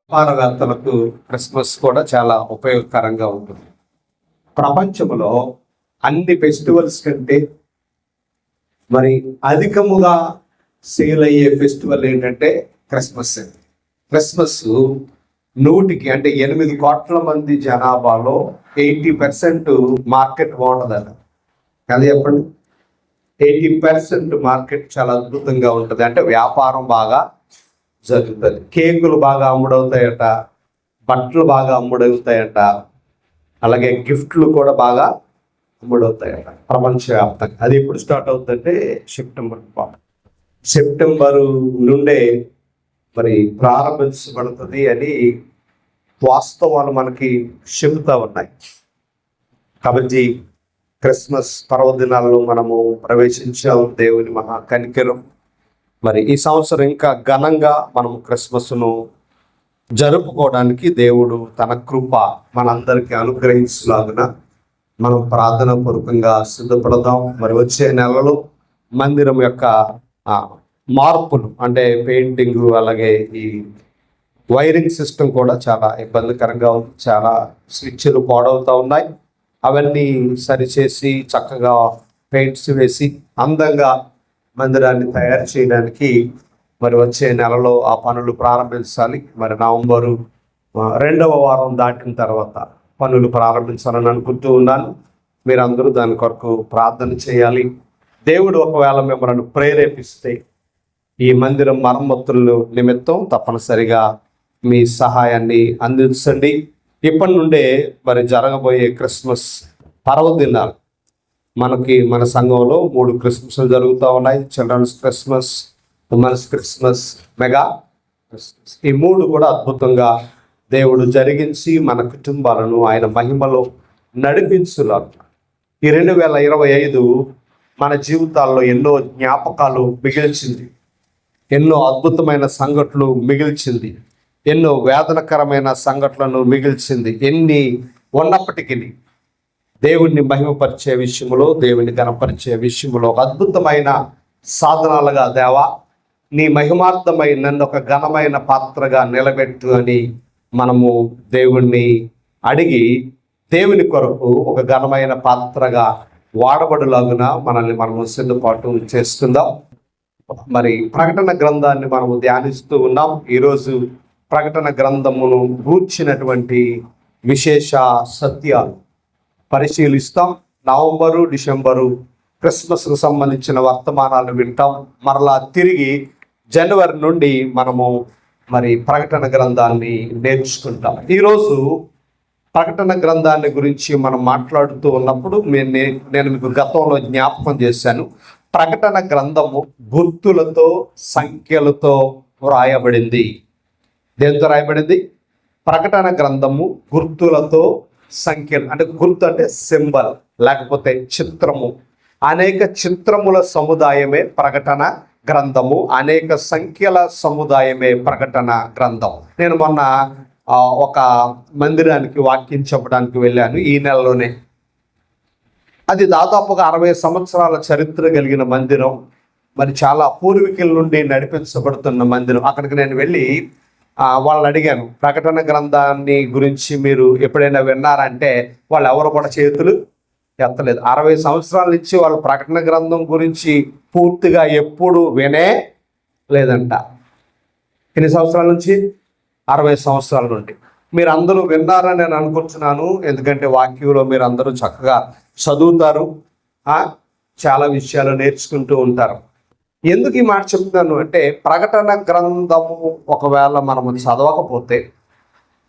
వ్యాపారవేత్తలకు Christmas కూడా చాలా ఉపయోగకరంగా ఉంటుంది. ప్రపంచంలో అన్ని ఫెస్టివల్స్ కంటే మరి అధికముగా సేల్ అయ్యే ఫెస్టివల్ ఏంటంటే క్రిస్మస్. క్రిస్మస్ 100కి అంటే 8 కోట్ల మంది జనాభాలో 80% మార్కెట్ బాగుంటుంది. అది చెప్పండి, 80% మార్కెట్ చాలా అద్భుతంగా ఉంటుంది. అంటే వ్యాపారం బాగా జరుగుతుంది. కేకులు బాగా అమ్ముడవుతాయట, బట్టలు బాగా అమ్ముడవుతాయట, అలాగే గిఫ్ట్లు కూడా బాగా అమ్ముడవుతాయట ప్రపంచవ్యాప్తంగా. అది ఎప్పుడు స్టార్ట్ అవుతుందంటే సెప్టెంబరు నుండే మరి ప్రారంభించబడుతుంది అని వాస్తవాలు మనకి చెబుతా ఉన్నాయి. కాబట్టి క్రిస్మస్ పర్వదినాల్లో మనము ప్రవేశించాము. దేవుని మహా కనికరం. మరి ఈ సంవత్సరం ఇంకా ఘనంగా మనము క్రిస్మస్ను జరుపుకోవడానికి దేవుడు తన కృప మనందరికీ అనుగ్రహించలాగున మనం ప్రార్థన పూర్వకంగా సిద్ధపడదాం. మరి వచ్చే నెలలో మందిరం యొక్క మార్పులు అంటే పెయింటింగ్, అలాగే ఈ వైరింగ్ సిస్టమ్ కూడా చాలా ఇబ్బందికరంగా ఉంది. చాలా స్విచ్లు పాడవుతూ ఉన్నాయి. అవన్నీ సరిచేసి చక్కగా పెయింట్స్ వేసి అందంగా మందిరాన్ని తయారు చేయడానికి మరి వచ్చే నెలలో ఆ పనులు ప్రారంభించాలి. మరి నవంబరు 2వ వారం దాటిన తర్వాత పనులు ప్రారంభించాలని అనుకుంటూ ఉన్నాను. మీరందరూ దాని కొరకు ప్రార్థన చేయాలి. దేవుడు ఒకవేళ మిమ్మల్ని ప్రేరేపిస్తే ఈ మందిరం మరమ్మతుల నిమిత్తం తప్పనిసరిగా మీ సహాయాన్ని అందించండి. ఇప్పటి నుండే మరి జరగబోయే క్రిస్మస్ పర్వదినాలు మన సంఘంలో 3 క్రిస్మస్లు జరుగుతూ ఉన్నాయి. Children's Christmas, women's Christmas, mega Christmas. ఈ 3 కూడా అద్భుతంగా దేవుడు జరిగించి మన కుటుంబాలను ఆయన మహిమలో నడిపించులాగా ఈ 2025 మన జీవితాల్లో ఎన్నో జ్ఞాపకాలు మిగిల్చింది, ఎన్నో అద్భుతమైన సంఘటనలు మిగిల్చింది, ఎన్నో వేదనకరమైన సంఘటనలను మిగిల్చింది. ఎన్ని ఉన్నప్పటికీ దేవుణ్ణి మహిమపరిచే విషయంలో, దేవుని గణపరిచే విషయంలో అద్భుతమైన సాధనాలుగా దేవా నీ మహిమార్థమై నన్ను ఒక ఘనమైన పాత్రగా నిలబెట్టు అని మనము దేవుణ్ణి అడిగి దేవుని కొరకు ఒక ఘనమైన పాత్రగా వాడబడులాగున మనల్ని మనము సిద్ధపాటు చేసుకుందాం. మరి ప్రకటన గ్రంథాన్ని మనము ధ్యానిస్తూ ఉన్నాం. ఈరోజు ప్రకటన గ్రంథమును గూర్చినటువంటి విశేష సత్యాలు పరిశీలిస్తాం. నవంబరు, డిసెంబరు క్రిస్మస్కు సంబంధించిన వర్తమానాలు వింటాం. మరలా తిరిగి జనవరి నుండి మనము మరి ప్రకటన గ్రంథాన్ని నేర్చుకుంటాం. ఈరోజు ప్రకటన గ్రంథాన్ని గురించి మనం మాట్లాడుతూ ఉన్నప్పుడు నేను మీకు గతంలో జ్ఞాపకం చేశాను. ప్రకటన గ్రంథము గుర్తులతో, సంఖ్యలతో వ్రాయబడింది. దేంతో రాయబడింది? ప్రకటన గ్రంథము గుర్తులతో, సంఖ్యలు. అంటే గుర్తు అంటే సింబల్, లేకపోతే చిత్రము. అనేక చిత్రముల సముదాయమే ప్రకటన గ్రంథము, అనేక సంఖ్యల సముదాయమే ప్రకటన గ్రంథం. నేను మొన్న ఒక మందిరానికి వాక్యం చెప్పడానికి వెళ్ళాను ఈ నెలలోనే. అది దాదాపుగా 60 సంవత్సరాల చరిత్ర కలిగిన మందిరం. మరి చాలా పూర్వీకుల నుండి నడిపించబడుతున్న మందిరం. అక్కడికి నేను వెళ్ళి వాళ్ళని అడిగాను, ప్రకటన గ్రంథాన్ని గురించి మీరు ఎప్పుడైనా విన్నారంటే వాళ్ళు ఎవరు కూడా చేతులు ఎత్తలేదు. 60 సంవత్సరాల నుంచి వాళ్ళు ప్రకటన గ్రంథం గురించి పూర్తిగా ఎప్పుడు వినే లేదంట. ఎన్ని సంవత్సరాల నుంచి? 60 సంవత్సరాల నుండి. మీరు అందరూ విన్నారని నేను అనుకుంటున్నాను. ఎందుకంటే వాక్యంలో మీరు అందరూ చక్కగా చదువుతారు, చాలా విషయాలు నేర్చుకుంటూ ఉంటారు. ఎందుకు ఈ మాట చెప్తున్నాను అంటే, ప్రకటన గ్రంథము ఒకవేళ మనము చదవకపోతే,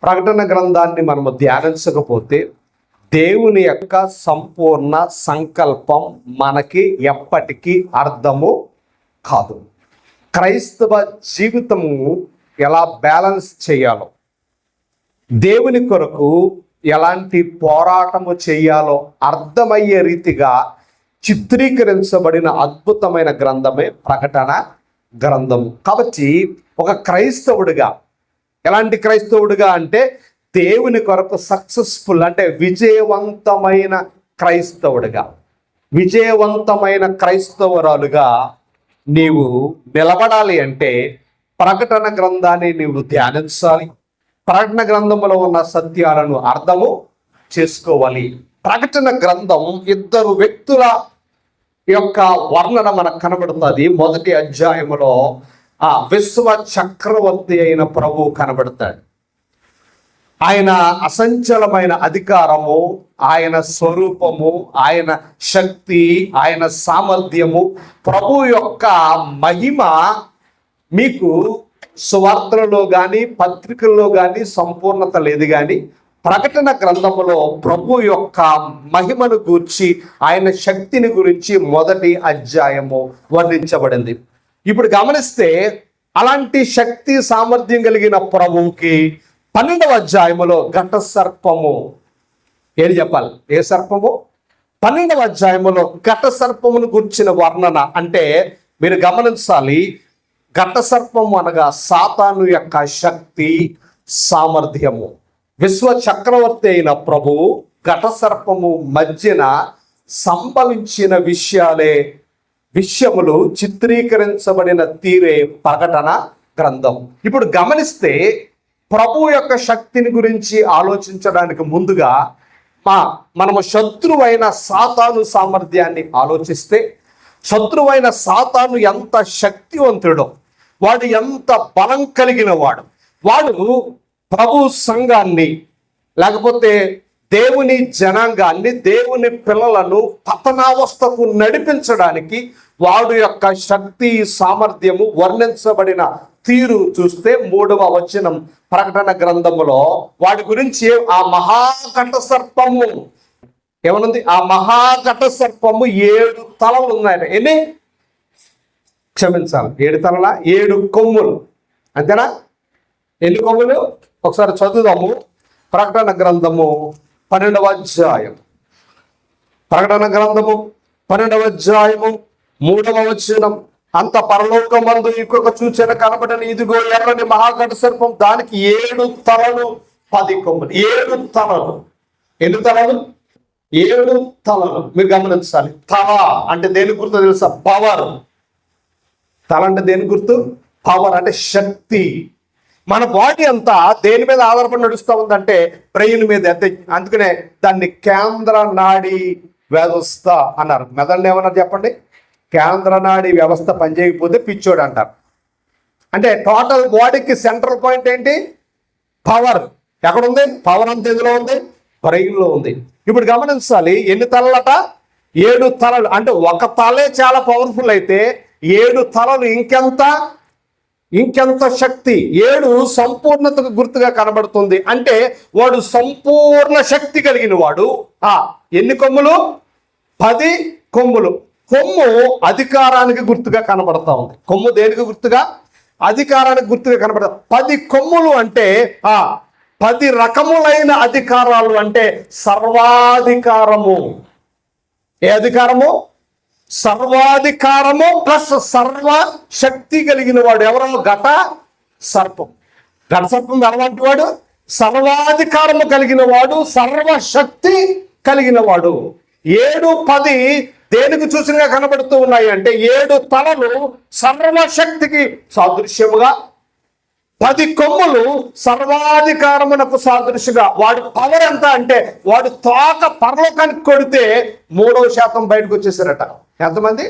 ప్రకటన గ్రంథాన్ని మనము ధ్యానించకపోతే దేవుని యొక్క సంపూర్ణ సంకల్పం మనకి ఎప్పటికీ అర్థము కాదు. క్రైస్తవ జీవితము ఎలా బ్యాలెన్స్ చేయాలో, దేవుని కొరకు ఎలాంటి పోరాటము చేయాలో అర్థమయ్యే రీతిగా చిత్రీకరించబడిన అద్భుతమైన గ్రంథమే ప్రకటన గ్రంథము. కాబట్టి ఒక క్రైస్తవుడిగా, ఎలాంటి క్రైస్తవుడిగా అంటే దేవుని కొరకు సక్సెస్ఫుల్ అంటే విజయవంతమైన క్రైస్తవుడిగా, విజయవంతమైన క్రైస్తవురాలుగా నీవు నిలబడాలి అంటే ప్రకటన గ్రంథాన్ని నీవు ధ్యానించాలి. ప్రకటన గ్రంథంలో ఉన్న సత్యాలను అర్థము చేసుకోవాలి. ప్రకటన గ్రంథం ఇద్దరు వ్యక్తుల యొక్క వర్ణన మనకు కనబడుతుంది. మొదటి అధ్యాయములో ఆ విశ్వ చక్రవర్తి అయిన ప్రభువు కనబడతాడు. ఆయన అసంచలమైన అధికారము, ఆయన స్వరూపము, ఆయన శక్తి, ఆయన సామర్థ్యము, ప్రభు యొక్క మహిమ మీకు సువార్తలలో కానీ పత్రికల్లో కానీ సంపూర్ణత లేదు. కానీ ప్రకటన గ్రంథములో ప్రభు యొక్క మహిమను గూర్చి, ఆయన శక్తిని గురించి మొదటి అధ్యాయము వర్ణించబడింది. ఇప్పుడు గమనిస్తే అలాంటి శక్తి సామర్థ్యం కలిగిన ప్రభువుకి 12వ అధ్యాయములో ఘట సర్పము, ఏది చెప్పాలి, ఏ సర్పము? 12వ అధ్యాయములో ఘట సర్పమును గుర్చిన వర్ణన. అంటే మీరు గమనించాలి, ఘట సర్పము అనగా సాతాను యొక్క శక్తి సామర్థ్యము. విశ్వ చక్రవర్తి అయిన ప్రభువు ఘట సర్పము మధ్యన సంభవించిన విషయములు చిత్రీకరించబడిన తీరే ప్రకటన గ్రంథం. ఇప్పుడు గమనిస్తే ప్రభు యొక్క శక్తిని గురించి ఆలోచించడానికి ముందుగా మనము శత్రువైన సాతాను సామర్థ్యాన్ని ఆలోచిస్తే, శత్రువైన సాతాను ఎంత శక్తివంతుడో, వాడు ఎంత బలం కలిగిన వాడు ప్రభు సంఘాన్ని లేకపోతే దేవుని జనాంగాన్ని, దేవుని పిల్లలను పతనావస్థకు నడిపించడానికి వాడు యొక్క శక్తి సామర్థ్యము వర్ణించబడిన తీరు చూస్తే 3వ వచనం ప్రకటన గ్రంథములో వాడి గురించి ఆ మహాఘట సర్పము ఏమనుంది? ఆ మహాఘట సర్పము 7 తలలు ఉన్నాయి. ఎన్ని? క్షమించాలి, 7 తలల 7 కొమ్ములు, అంతేనా? ఎన్ని కొమ్ములు? ఒకసారి చదువుదాము. ప్రకటన గ్రంథము 12వ అధ్యాయం, ప్రకటన గ్రంథము 12వ అధ్యాయము 3వ వచనం. అంత పరలోకమందు ఇంకొక సూచన కనబడని, ఇదిగో ఎర్రని మహాఘట సర్పం, దానికి 7 తలలు 10 కొమ్ములు. 7 తలలు. ఎన్ని తలలు? 7 తలలు. మీరు గమనించాలి. తల అంటే దేని గుర్తు తెలుసా? పవర్. తల అంటే దేని గుర్తు? పవర్ అంటే శక్తి. మన బాడీ అంతా దేని మీద ఆధారపడి నడుస్తూ ఉందంటే బ్రెయిన్ మీద. అందుకనే దాన్ని కేంద్ర నాడీ వ్యవస్థ అన్నారు. మెదడుని ఏమన్నారు చెప్పండి? కేంద్ర నాడీ వ్యవస్థ పనిచేయకపోతే పిచ్చోడు అంటారు. అంటే టోటల్ బాడీకి సెంట్రల్ పాయింట్ ఏంటి? పవర్. ఎక్కడుంది పవర్? అంత ఎందులో ఉంది? బ్రెయిన్లో ఉంది. ఇప్పుడు గమనించాలి, ఎన్ని తలలట? 7 తలలు. అంటే ఒక తలే చాలా పవర్ఫుల్ అయితే 7 తలలు ఇంకెంత శక్తి. 7 సంపూర్ణతకు గుర్తుగా కనబడుతుంది. అంటే వాడు సంపూర్ణ శక్తి కలిగిన వాడు. ఎన్ని కొమ్ములు? 10 కొమ్ములు. కొమ్ము అధికారానికి గుర్తుగా కనబడతా ఉంది. కొమ్ము దేనికి గుర్తుగా? అధికారానికి గుర్తుగా కనబడతా. 10 కొమ్ములు అంటే 10 రకములైన అధికారాలు. అంటే సర్వాధికారము. ఏ అధికారము? సర్వాధికారము ప్లస్ సర్వ శక్తి కలిగిన వాడు. ఎవరో? ఘట సర్పం. ఘట సర్పం ఎలాంటి వాడు? సర్వాధికారము కలిగిన వాడు, సర్వశక్తి కలిగిన వాడు. 7, 10 దేనికి సూచనగా కనబడుతూ ఉన్నాయి అంటే 7 తలలు సర్వశక్తికి సాదృశ్యముగా, 10 కొమ్ములు సర్వాధికారమునకు సాదృశ్యంగా. వాడి పవర్ ఎంత అంటే వాడు తోక పరలోకానికి కొడితే 3% బయటకు వచ్చేసారట. ఎంతమంది?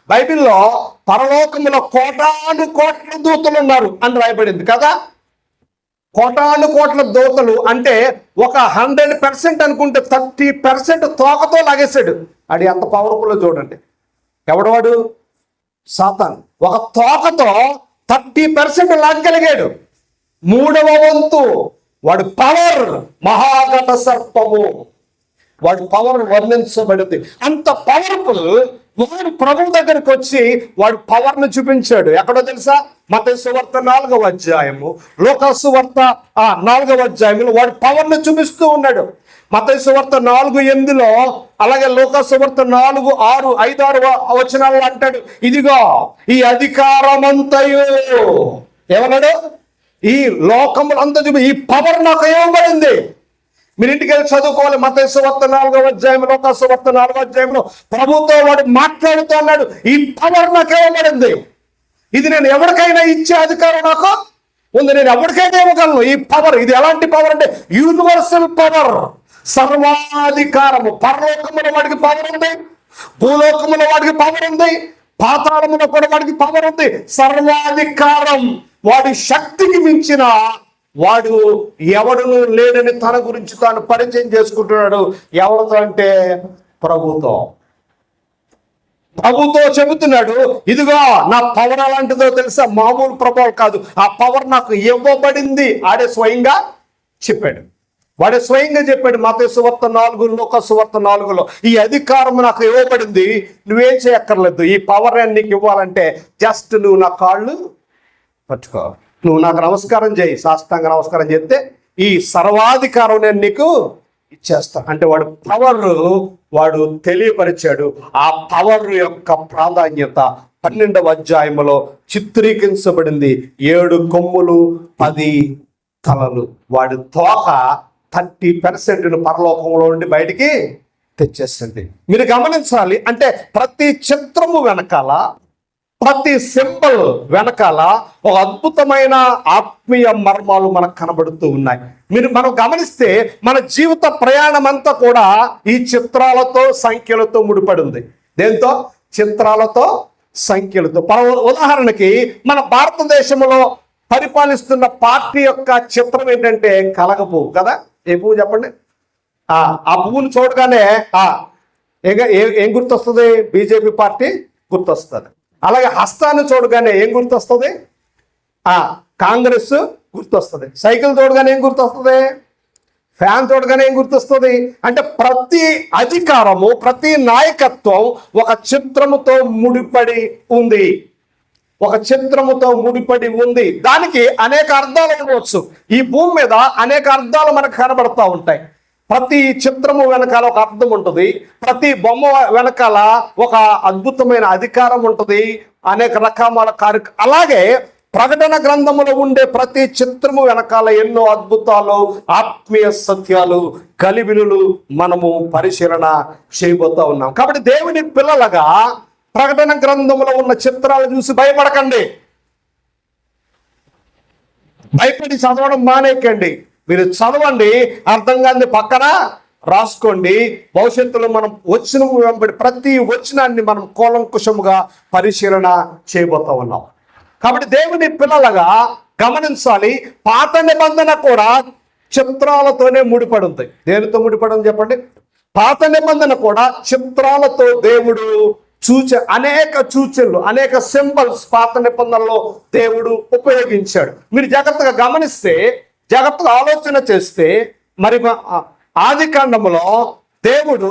బైబిల్లో పరలోకములో కోటాను కోట్ల దూతలు ఉన్నారు అని రాయబడింది కదా. కోటాను కోట్ల దూతలు అంటే ఒక 100% అనుకుంటే 30% తోకతో లాగేశాడు. అది ఎంత పవర్ఫుల్ చూడండి. ఎవడవాడు? సాతాను. ఒక తోకతో 30% లాగగలిగాడు. 3వ వంతు వాడి పవర్. మహాఘట సర్పము. వాడి పవర్ వర్ణించబడింది. అంత పవర్ఫుల్ వాడు ప్రభు దగ్గరికి వచ్చి వాడు పవర్ను చూపించాడు. ఎక్కడో తెలుసా? మత్తయి సువార్త 4వ అధ్యాయము, లూకా సువార్త 4వ అధ్యాయంలో వాడు పవర్ను చూపిస్తూ ఉన్నాడు. మత్తయి సువార్త 4:8లో, అలాగే లూకా సువార్త 4:6, 5, 6 వచనాల్లో అంటాడు, ఇదిగో ఈ అధికారమంతయు. ఏమన్నాడు? ఈ లోకములంతా చూపి ఈ పవర్ నాకు ఇవ్వబడింది. మీరు ఇంటికి వెళ్ళి చదువుకోవాలి. మత్తయి సువార్త 4వ అధ్యాయం, లూకా సువార్త 4వ అధ్యాయంలో ప్రభుతో వాడు మాట్లాడుతూ అన్నాడు, ఈ పవర్ నాకు ఇవ్వబడింది. ఇది నేను ఎవరికైనా ఇచ్చే అధికారం నాకు ఉంది. నేను ఎవరికైనా ఇవ్వగలను ఈ పవర్. ఇది ఎలాంటి పవర్ అంటే యూనివర్సల్ పవర్, సర్వాధికారము. పరలోకముల వాడికి పవర్ ఉంది, భూలోకముల వాడికి పవర్ ఉంది, పాతాళమున కూడా వాడికి పవర్ ఉంది. సర్వాధికారం. వాడి శక్తికి మించిన వాడు ఎవడును లేడని తన గురించి తాను పరిచయం చేసుకుంటున్నాడు. ఎవరితో అంటే ప్రభుతో. ప్రభుతో చెబుతున్నాడు, ఇదిగో నా పవర్ అలాంటిదో తెలుసా, మామూలు ప్రభావం కాదు, ఆ పవర్ నాకు ఇవ్వబడింది. ఆడే స్వయంగా చెప్పాడు. వాడే స్వయంగా చెప్పాడు మత్తయి సువార్త 4, లూకా సువార్త 4లో, ఈ అధికారం నాకు ఇవ్వబడింది, నువ్వేం చేయక్కర్లేదు. ఈ పవర్ నీకు ఇవ్వాలంటే జస్ట్ నువ్వు నా కాళ్ళు పట్టుకో, నువ్వు నాకు నమస్కారం చేయి, సాష్టాంగ నమస్కారం చేస్తే ఈ సర్వాధికారం నేను నీకు ఇచ్చేస్తాను అంటే వాడు పవర్ వాడు తెలియపరిచాడు. ఆ పవర్ యొక్క ప్రాధాన్యత 12వ అధ్యాయంలో చిత్రీకరించబడింది. 7 కొమ్ములు 10 తలలు. వాడి తోక 30% పరలోకంలో నుండి బయటికి తెచ్చేస్తుంది. మీరు గమనించాలి, అంటే ప్రతి చిత్రము వెనకాల, ప్రతి సింబల్ వెనకాల ఒక అద్భుతమైన ఆత్మీయ మర్మాలు మనకు కనబడుతూ ఉన్నాయి. మనం గమనిస్తే మన జీవిత ప్రయాణం అంతా కూడా ఈ చిత్రాలతో, సంఖ్యలతో ముడిపడి ఉంది. దేంతో? చిత్రాలతో, సంఖ్యలతో. ఉదాహరణకి మన భారతదేశంలో పరిపాలిస్తున్న పార్టీ యొక్క చిత్రం ఏంటంటే కలగ పువ్వు కదా. ఏ పువ్వు చెప్పండి? ఆ పువ్వును చూడగానే ఏం గుర్తొస్తుంది? బీజేపీ పార్టీ గుర్తొస్తుంది. అలాగే హస్తాన్ని చూడగానే ఏం గుర్తొస్తుంది? కాంగ్రెస్ గుర్తొస్తుంది. సైకిల్ చూడగానే ఏం గుర్తొస్తుంది? ఫ్యాన్ చూడగానే ఏం గుర్తొస్తుంది? అంటే ప్రతి అధికారము, ప్రతి నాయకత్వం ఒక చిత్రముతో ముడిపడి ఉంది. ఒక చిత్రముతో ముడిపడి ఉంది. దానికి అనేక అర్థాలు ఉండవచ్చు. ఈ భూమి మీద అనేక అర్థాలు మనకు కనబడతా ఉంటాయి. ప్రతి చిత్రము వెనకాల ఒక అర్థం ఉంటుంది. ప్రతి బొమ్మ వెనకాల ఒక అద్భుతమైన అధికారం ఉంటుంది. అనేక రకాల అలాగే ప్రకటన గ్రంథములో ఉండే ప్రతి చిత్రము వెనకాల ఎన్నో అద్భుతాలు, ఆత్మీయ సత్యాలు, కలివినులు మనము పరిశీలన చేయబోతా ఉన్నాం. కాబట్టి దేవుని పిల్లలుగా ప్రకటన గ్రంథంలో ఉన్న చిత్రాలు చూసి భయపడకండి, భయపడి చదవడం మానేకండి. మీరు చదవండి, అర్థం కాని పక్కన రాసుకోండి. భవిష్యత్తులో మనం వచ్చిన వెంబడి ప్రతి వచనాన్ని మనం కూలంకుషముగా పరిశీలన చేయబోతా ఉన్నాం. కాబట్టి దేవుని పిల్లలుగా గమనించాలి, పాత నిబంధన కూడా చిత్రాలతోనే ముడిపడి ఉంది. దేనితో ముడిపడి ఉంది చెప్పండి? పాత నిబంధన కూడా చిత్రాలతో దేవుడు అనేక సూచనలు, అనేక సింబల్స్ పాత నిబంధనలో దేవుడు ఉపయోగించాడు. మీరు జాగ్రత్తగా గమనిస్తే, జాగ్రత్తగా ఆలోచన చేస్తే, మరి ఆది కాండములో దేవుడు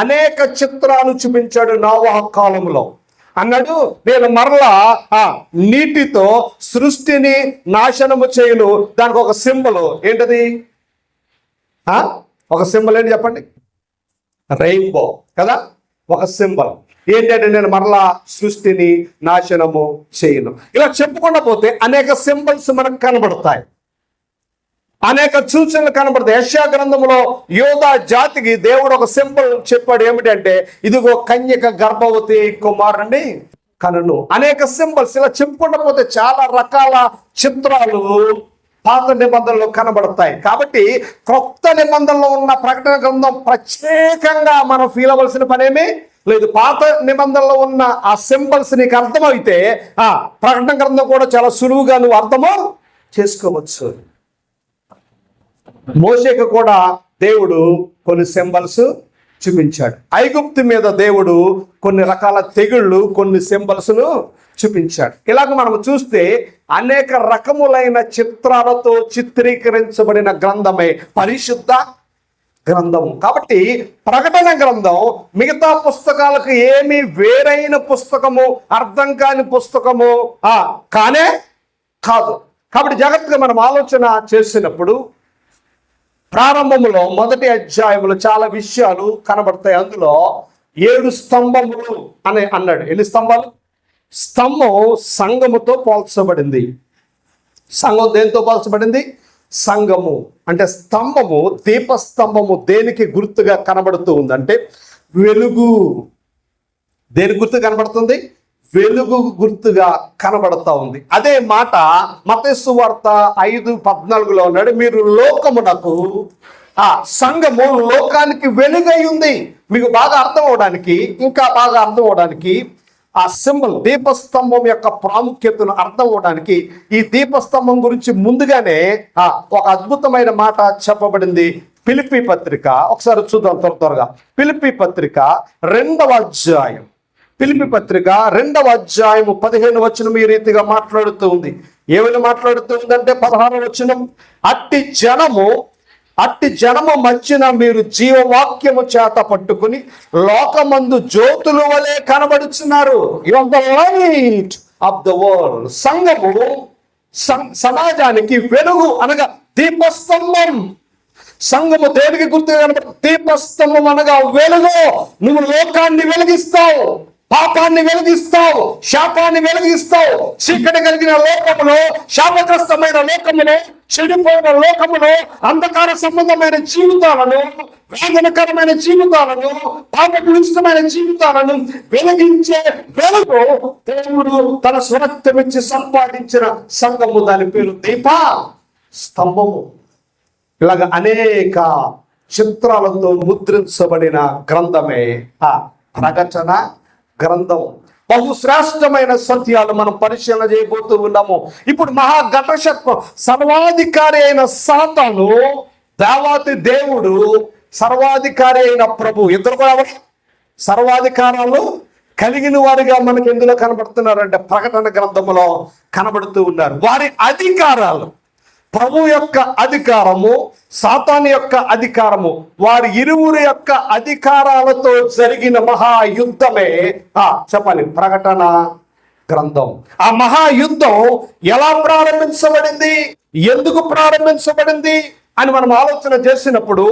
అనేక చిత్రాలు చూపించాడు. నోవహు కాలంలో అన్నాడు, నేను మరలా నీటితో సృష్టిని నాశనము చేయను. దానికి ఒక సింబల్ ఏంటది? ఒక సింబల్ ఏంటి చెప్పండి? రెయిన్బో కదా. ఒక సింబల్ ఏంటంటే నేను మరలా సృష్టిని నాశనము చేయను. ఇలా చెప్పుకుండా పోతే అనేక సింబల్స్ మనకు కనబడతాయి, అనేక సూచనలు కనబడతాయి. యెషయా గ్రంథంలో యోధా జాతికి దేవుడు ఒక సింబల్ చెప్పాడు. ఏమిటంటే ఇదిగో కన్యక గర్భవతి కుమారుని కనును. అనేక సింబల్స్ ఇలా చెప్పుకుండా పోతే చాలా రకాల చిత్రాలు పాత నిబంధనలో కనబడతాయి. కాబట్టి కొత్త నిబంధనలో ఉన్న ప్రకటన గ్రంథం ప్రత్యేకంగా మనం ఫీల్ అవ్వాల్సిన పనేమీ లేదు. పాత నిబంధనలో ఉన్న ఆ సింబల్స్ నీకు అర్థమైతే ప్రకటన గ్రంథం కూడా చాలా సులువుగా నువ్వు అర్థము చేసుకోవచ్చు. మోషేకు కూడా దేవుడు కొన్ని సింబల్స్ చూపించాడు. ఐగుప్తు మీద దేవుడు కొన్ని రకాల తెగుళ్ళు, కొన్ని సింబల్స్ను చూపించాడు. ఇలాగ మనం చూస్తే అనేక రకములైన చిత్రాలతో చిత్రీకరించబడిన గ్రంథమే పరిశుద్ధ గ్రంథము. కాబట్టి ప్రకటన గ్రంథం మిగతా పుస్తకాలకు ఏమీ వేరైన పుస్తకము, అర్థం కాని పుస్తకము కానే కాదు. కాబట్టి జాగ్రత్తగా మనం ఆలోచన చేసినప్పుడు ప్రారంభంలో 1వ అధ్యాయంలో చాలా విషయాలు కనబడతాయి. అందులో 7 స్తంభములు అని అన్నాడు. ఎన్ని స్తంభాలు? స్తంభం సంఘముతో పోల్చబడింది. సంఘం దేనితో పోల్చబడింది? సంఘము అంటే స్తంభము, దీపస్తంభము దేనికి గుర్తుగా కనబడుతూ ఉందంటే వెలుగు. దేని గుర్తు కనబడుతుంది? వెలుగు గుర్తుగా కనబడతా ఉంది. అదే మాట మత్తయి సువార్త 5:14 ఉన్నాడు, మీరు లోకమునకు సంఘము లోకానికి వెలుగై ఉంది. మీకు బాగా అర్థం అవడానికి, ఇంకా బాగా అర్థం అవడానికి ఆ సింబల్ దీపస్తంభం యొక్క ప్రాముఖ్యతను అర్థం అవడానికి ఈ దీపస్తంభం గురించి ముందుగానే ఒక అద్భుతమైన మాట చెప్పబడింది. ఫిలిప్పీ పత్రిక ఒకసారి చూద్దాం త్వరగా. ఫిలిప్పీ పత్రిక 2వ అధ్యాయం, ఫిలిప్పీ పత్రిక 2వ అధ్యాయము 15వ వచనం ఈ రీతిగా మాట్లాడుతూ ఉంది. ఏమైనా మాట్లాడుతూ ఉందంటే 16వ వచనం, అట్టి జనము మధ్యన మీరు జీవవాక్యము చేత పట్టుకుని లోకమందు జ్యోతుల వలె కనబడుచున్నారు. You are the light of the world. సంఘము సమాజానికి వెలుగు అనగా దీపస్తంభం. సంఘము దేనికి గుర్తుగా కనబడు? దీపస్తంభం అనగా వెలుగు. నువ్వు లోకాన్ని వెలిగిస్తావు, పాపాన్ని వెలిగిస్తావు, శాపాన్ని వెలిగిస్తావు. చీకటి కలిగిన లోకములో, శాపగ్రస్తమైన లోకములో, చెడిపోయిన లోకములో, అంధకార సంబంధమైన జీవితాలను, వేదనకరమైన జీవితాలను, పాపభూయిష్టమైన జీవితాలను వెలిగించే వెలుగు దేవుడు తన స్వరక్తమిచ్చి సంపాదించిన సంఘము. దాని పేరు దీప స్తంభము. ఇలాగ అనేక చిత్రాలతో ముద్రించబడిన గ్రంథమే ప్రకటన గ్రంథం. బహుశ్రేష్టమైన సత్యాలు మనం పరిశీలన చేయబోతూ ఉన్నాము. ఇప్పుడు మహాఘట సర్పం, సర్వాధికారి అయిన సాతాను, దేవాతి దేవుడు, సర్వాధికారి అయిన ప్రభు, ఇద్దరు కూడా సర్వాధికారాలు కలిగిన వారిగా మనకి ఎందులో కనబడుతున్నారంటే ప్రకటన గ్రంథములో కనబడుతూ ఉన్నారు. వారి అధికారాలు, ప్రభు యొక్క అధికారము, సాతాను యొక్క అధికారము, వారి ఇరువురి యొక్క అధికారాలతో జరిగిన మహాయుద్ధమే చెప్పాలి ప్రకటన గ్రంథం. ఆ మహాయుద్ధం ఎలా ప్రారంభించబడింది, ఎందుకు ప్రారంభించబడింది అని మనం ఆలోచన చేసినప్పుడు,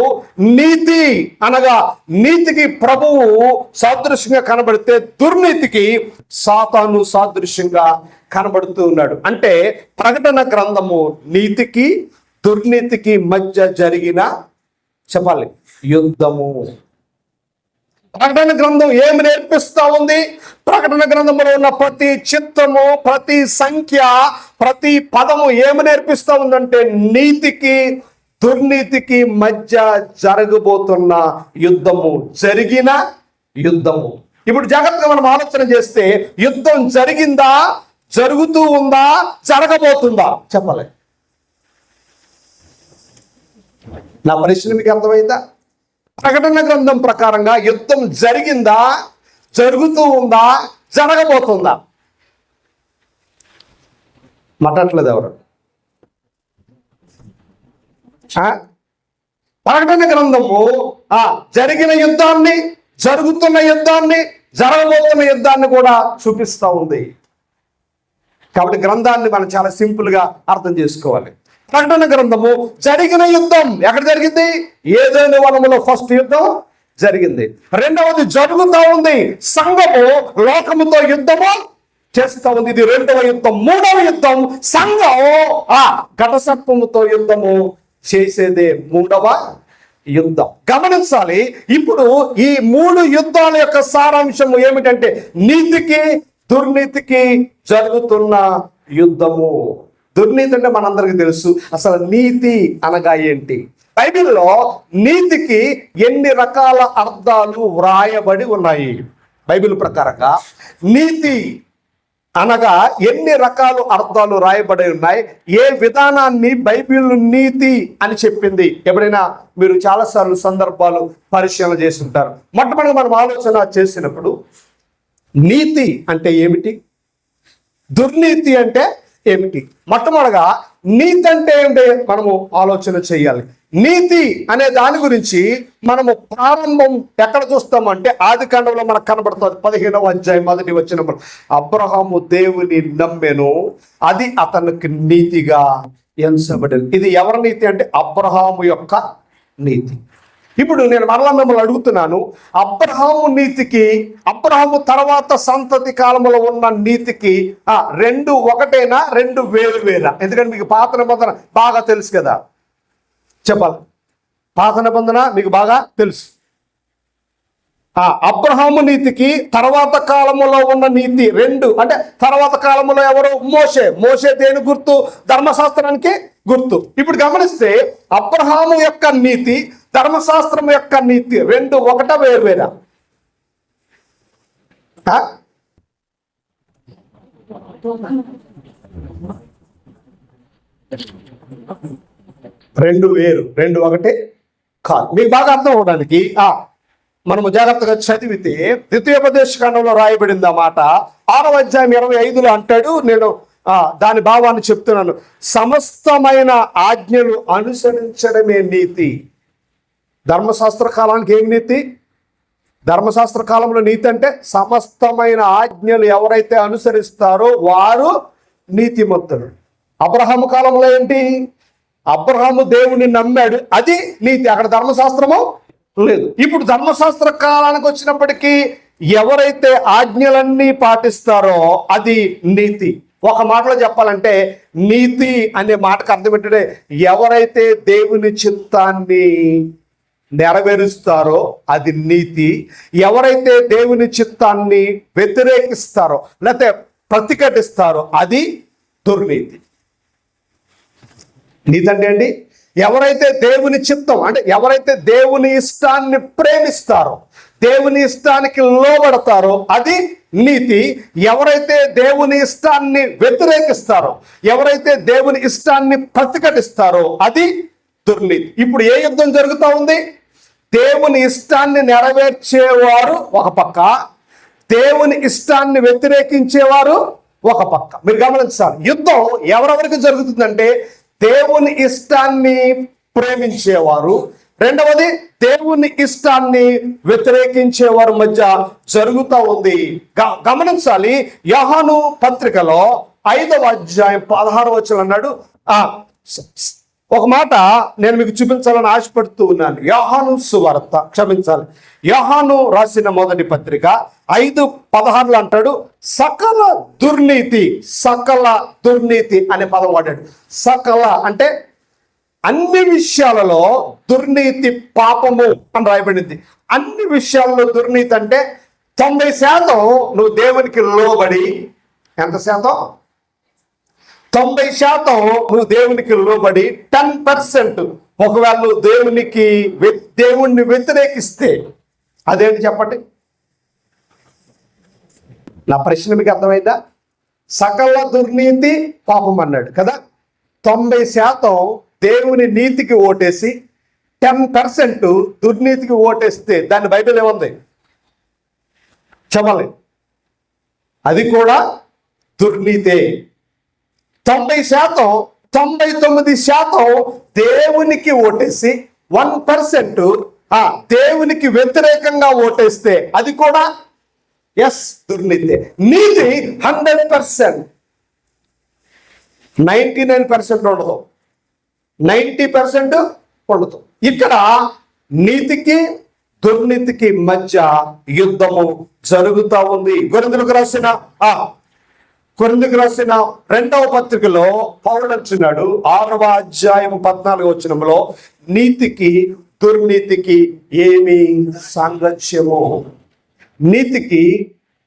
నీతి అనగా నీతికి ప్రభువు సాదృశ్యంగా కనబడితే దుర్నీతికి సాతాను సాదృశ్యంగా కనబడుతూ ఉన్నాడు. అంటే ప్రకటన గ్రంథము నీతికి దుర్నీతికి మధ్య జరిగిన చెప్పాలి యుద్ధము. ప్రకటన గ్రంథం ఏమి నేర్పిస్తా ఉంది? ప్రకటన గ్రంథంలో ఉన్న ప్రతి చిత్తము, ప్రతి సంఖ్య, ప్రతి పదము ఏమి నేర్పిస్తా ఉందంటే నీతికి దుర్నీతికి మధ్య జరగబోతున్న యుద్ధము, జరిగిన యుద్ధము. ఇప్పుడు జాగ్రత్తగా మనం ఆలోచన చేస్తే, యుద్ధం జరిగిందా, జరుగుతూ ఉందా, జరగబోతుందా? చెప్పాలి. నా ప్రశ్న మీకు అర్థమైందా? ప్రకటన గ్రంథం ప్రకారంగా యుద్ధం జరిగిందా, జరుగుతూ ఉందా, జరగబోతుందా? మాట్లాడలేదు ఎవరు? ప్రకటన గ్రంథము జరిగిన యుద్ధాన్ని, జరుగుతున్న యుద్ధాన్ని, జరగబోతున్న యుద్ధాన్ని కూడా చూపిస్తూ ఉంది. కాబట్టి గ్రంథాన్ని మనం చాలా సింపుల్ గా అర్థం చేసుకోవాలి. ప్రకటన గ్రంథము జరిగిన యుద్ధం ఎక్కడ జరిగింది? ఏదైనా వనములో ఫస్ట్ యుద్ధం జరిగింది. రెండవది జరుగుతూ ఉంది, సంఘము లోకముతో యుద్ధము చేస్తూ ఉంది. ఇది రెండవ యుద్ధం. మూడవ యుద్ధం సంఘం ఘటసర్పముతో యుద్ధము చేసేదే మూడవ యుద్ధం. గమనించాలి. ఇప్పుడు ఈ మూడు యుద్ధాల యొక్క సారాంశం ఏమిటంటే నీతికి దుర్నీతికి జరుగుతున్న యుద్ధము. దుర్నీతి అంటే మనందరికీ తెలుసు. అసలు నీతి అనగా ఏంటి? బైబిల్లో నీతికి ఎన్ని రకాల అర్థాలు వ్రాయబడి ఉన్నాయి? బైబిల్ ప్రకారంగా నీతి అనగా ఎన్ని రకాల అర్థాలు రాయబడి ఉన్నాయి? ఏ విధానాన్ని బైబిల్ నీతి అని చెప్పింది? ఎప్పుడైనా మీరు చాలాసార్లు సందర్భాలు పరిశీలన చేసి ఉంటారు. మొట్టమొదటి మనం ఆలోచన చేసినప్పుడు నీతి అంటే ఏమిటి, దుర్నీతి అంటే ఏమిటి? మొట్టమొదటిగా నీతి అంటే ఏమిటి మనము ఆలోచన చేయాలి. నీతి అనే దాని గురించి మనము ప్రారంభం ఎక్కడ చూస్తామంటే ఆదికాండంలో మనకు కనబడుతుంది. 15వ అధ్యాయం 1వ వచనం, అబ్రహాము దేవుని నమ్మెను, అది అతనికి నీతిగా ఎంచబడింది. ఇది ఎవరి నీతి అంటే అబ్రహాము యొక్క నీతి. ఇప్పుడు నేను మరలా మిమ్మల్ని అడుగుతున్నాను, అబ్రహాము నీతికి, అబ్రహాము తర్వాత సంతతి కాలంలో ఉన్న నీతికి రెండు ఒకటేనా, రెండు వేరు వేరా? ఎందుకంటే మీకు పాత నిబంధన బాగా తెలుసు కదా, చెప్పాలి. పాత నిబంధన మీకు బాగా తెలుసు. అబ్రహాము నీతికి తర్వాత కాలములో ఉన్న నీతి రెండు. అంటే తర్వాత కాలంలో ఎవరు? మోషే దేని గుర్తు? ధర్మశాస్త్రానికి గుర్తు. ఇప్పుడు గమనిస్తే అబ్రహాము యొక్క నీతి, ధర్మశాస్త్రం యొక్క నీతి రెండు ఒకట వేరువేరా? రెండు వేరు, రెండు ఒకటే కాదు. మీకు బాగా అర్థం అవడానికి మనము జాగ్రత్తగా చదివితే ద్వితీయోపదేశకాండంలో రాయబడింది ఆ మాట. 6వ అధ్యాయం 25లో అంటాడు, నేను దాని భావాన్ని చెప్తున్నాను. సమస్తమైన ఆజ్ఞలు అనుసరించడమే నీతి. ధర్మశాస్త్ర కాలానికి ఏం నీతి? ధర్మశాస్త్ర కాలంలో నీతి అంటే సమస్తమైన ఆజ్ఞలు ఎవరైతే అనుసరిస్తారో వారు నీతిమంతులు. అబ్రహాము కాలంలో ఏంటి? అబ్రహాము దేవుని నమ్మాడు, అది నీతి. అక్కడ ధర్మశాస్త్రము లేదు. ఇప్పుడు ధర్మశాస్త్ర కాలానికి వచ్చినప్పటికీ ఎవరైతే ఆజ్ఞలన్నీ పాటిస్తారో అది నీతి. ఒక మాటలో చెప్పాలంటే నీతి అనే మాటకు అర్థం ఏంటంటే ఎవరైతే దేవుని చిత్తాన్ని నెరవేరుస్తారో అది నీతి. ఎవరైతే దేవుని చిత్తాన్ని వ్యతిరేకిస్తారో లేకపోతే ప్రతిఘటిస్తారో అది దుర్నీతి. నీతి అంటే అండి, ఎవరైతే దేవుని చిత్తం అంటే ఎవరైతే దేవుని ఇష్టాన్ని ప్రేమిస్తారో, దేవుని ఇష్టానికి లోబడతారో అది నీతి. ఎవరైతే దేవుని ఇష్టాన్ని వ్యతిరేకిస్తారో, ఎవరైతే దేవుని ఇష్టాన్ని ప్రతిఘటిస్తారో అది దుర్నీతి. ఇప్పుడు ఏ యుద్ధం జరుగుతూ ఉంది? దేవుని ఇష్టాన్ని నెరవేర్చేవారు ఒక పక్క, దేవుని ఇష్టాన్ని వ్యతిరేకించేవారు ఒక పక్క. మీరు గమనించాలి, యుద్ధం ఎవరెవరికి జరుగుతుందంటే దేవుని ఇష్టాన్ని ప్రేమించేవారు, రెండవది దేవుని ఇష్టాన్ని వ్యతిరేకించేవారి మధ్య జరుగుతూ ఉంది. గమనించాలి, యోహాను పత్రికలో 5వ అధ్యాయం 16వ వచనం అన్నాడు. ఒక మాట నేను మీకు చూపించాలని ఆశపడుతూ ఉన్నాను. యోహాను సువార్త, క్షమించాలి, యోహాను రాసిన మొదటి పత్రిక 5:16 అంటాడు, సకల దుర్నీతి, సకల దుర్నీతి అనే పదం వాడాడు. సకల అంటే అన్ని విషయాలలో దుర్నీతి పాపము అని రాయబడింది. అన్ని విషయాల్లో దుర్నీతి అంటే 90% నువ్వు దేవునికి లోబడి, ఎంత శాతం? 90% నువ్వు దేవునికి లోబడి, 10% ఒకవేళ నువ్వు దేవుణ్ణి వ్యతిరేకిస్తే అదేంటి చెప్పండి? నా ప్రశ్న మీకు అర్థమైందా? సకల దుర్నీతి పాపం అన్నాడు కదా. 90% దేవుని నీతికి ఓటేసి 10% దుర్నీతికి ఓటేస్తే దాన్ని బైబిల్ ఏముంది చెప్పాలి? అది కూడా దుర్నీతే. 90%, 99% దేవునికి ఓటేసి 1% దేవునికి వ్యతిరేకంగా ఓటేస్తే అది కూడా దుర్నీతి. నీతి 100%, 99% ఉండదు, 90% ఉండదు. ఇక్కడ నీతికి దుర్నీతికి మధ్య యుద్ధము జరుగుతూ ఉంది. కొరింథీయులకు రాసిన 2వ పత్రికలో పౌలు అంటున్నాడు, 6వ అధ్యాయం 14వ వచనంలో, నీతికి దుర్నీతికి ఏమి సాంగత్యము? నీతికి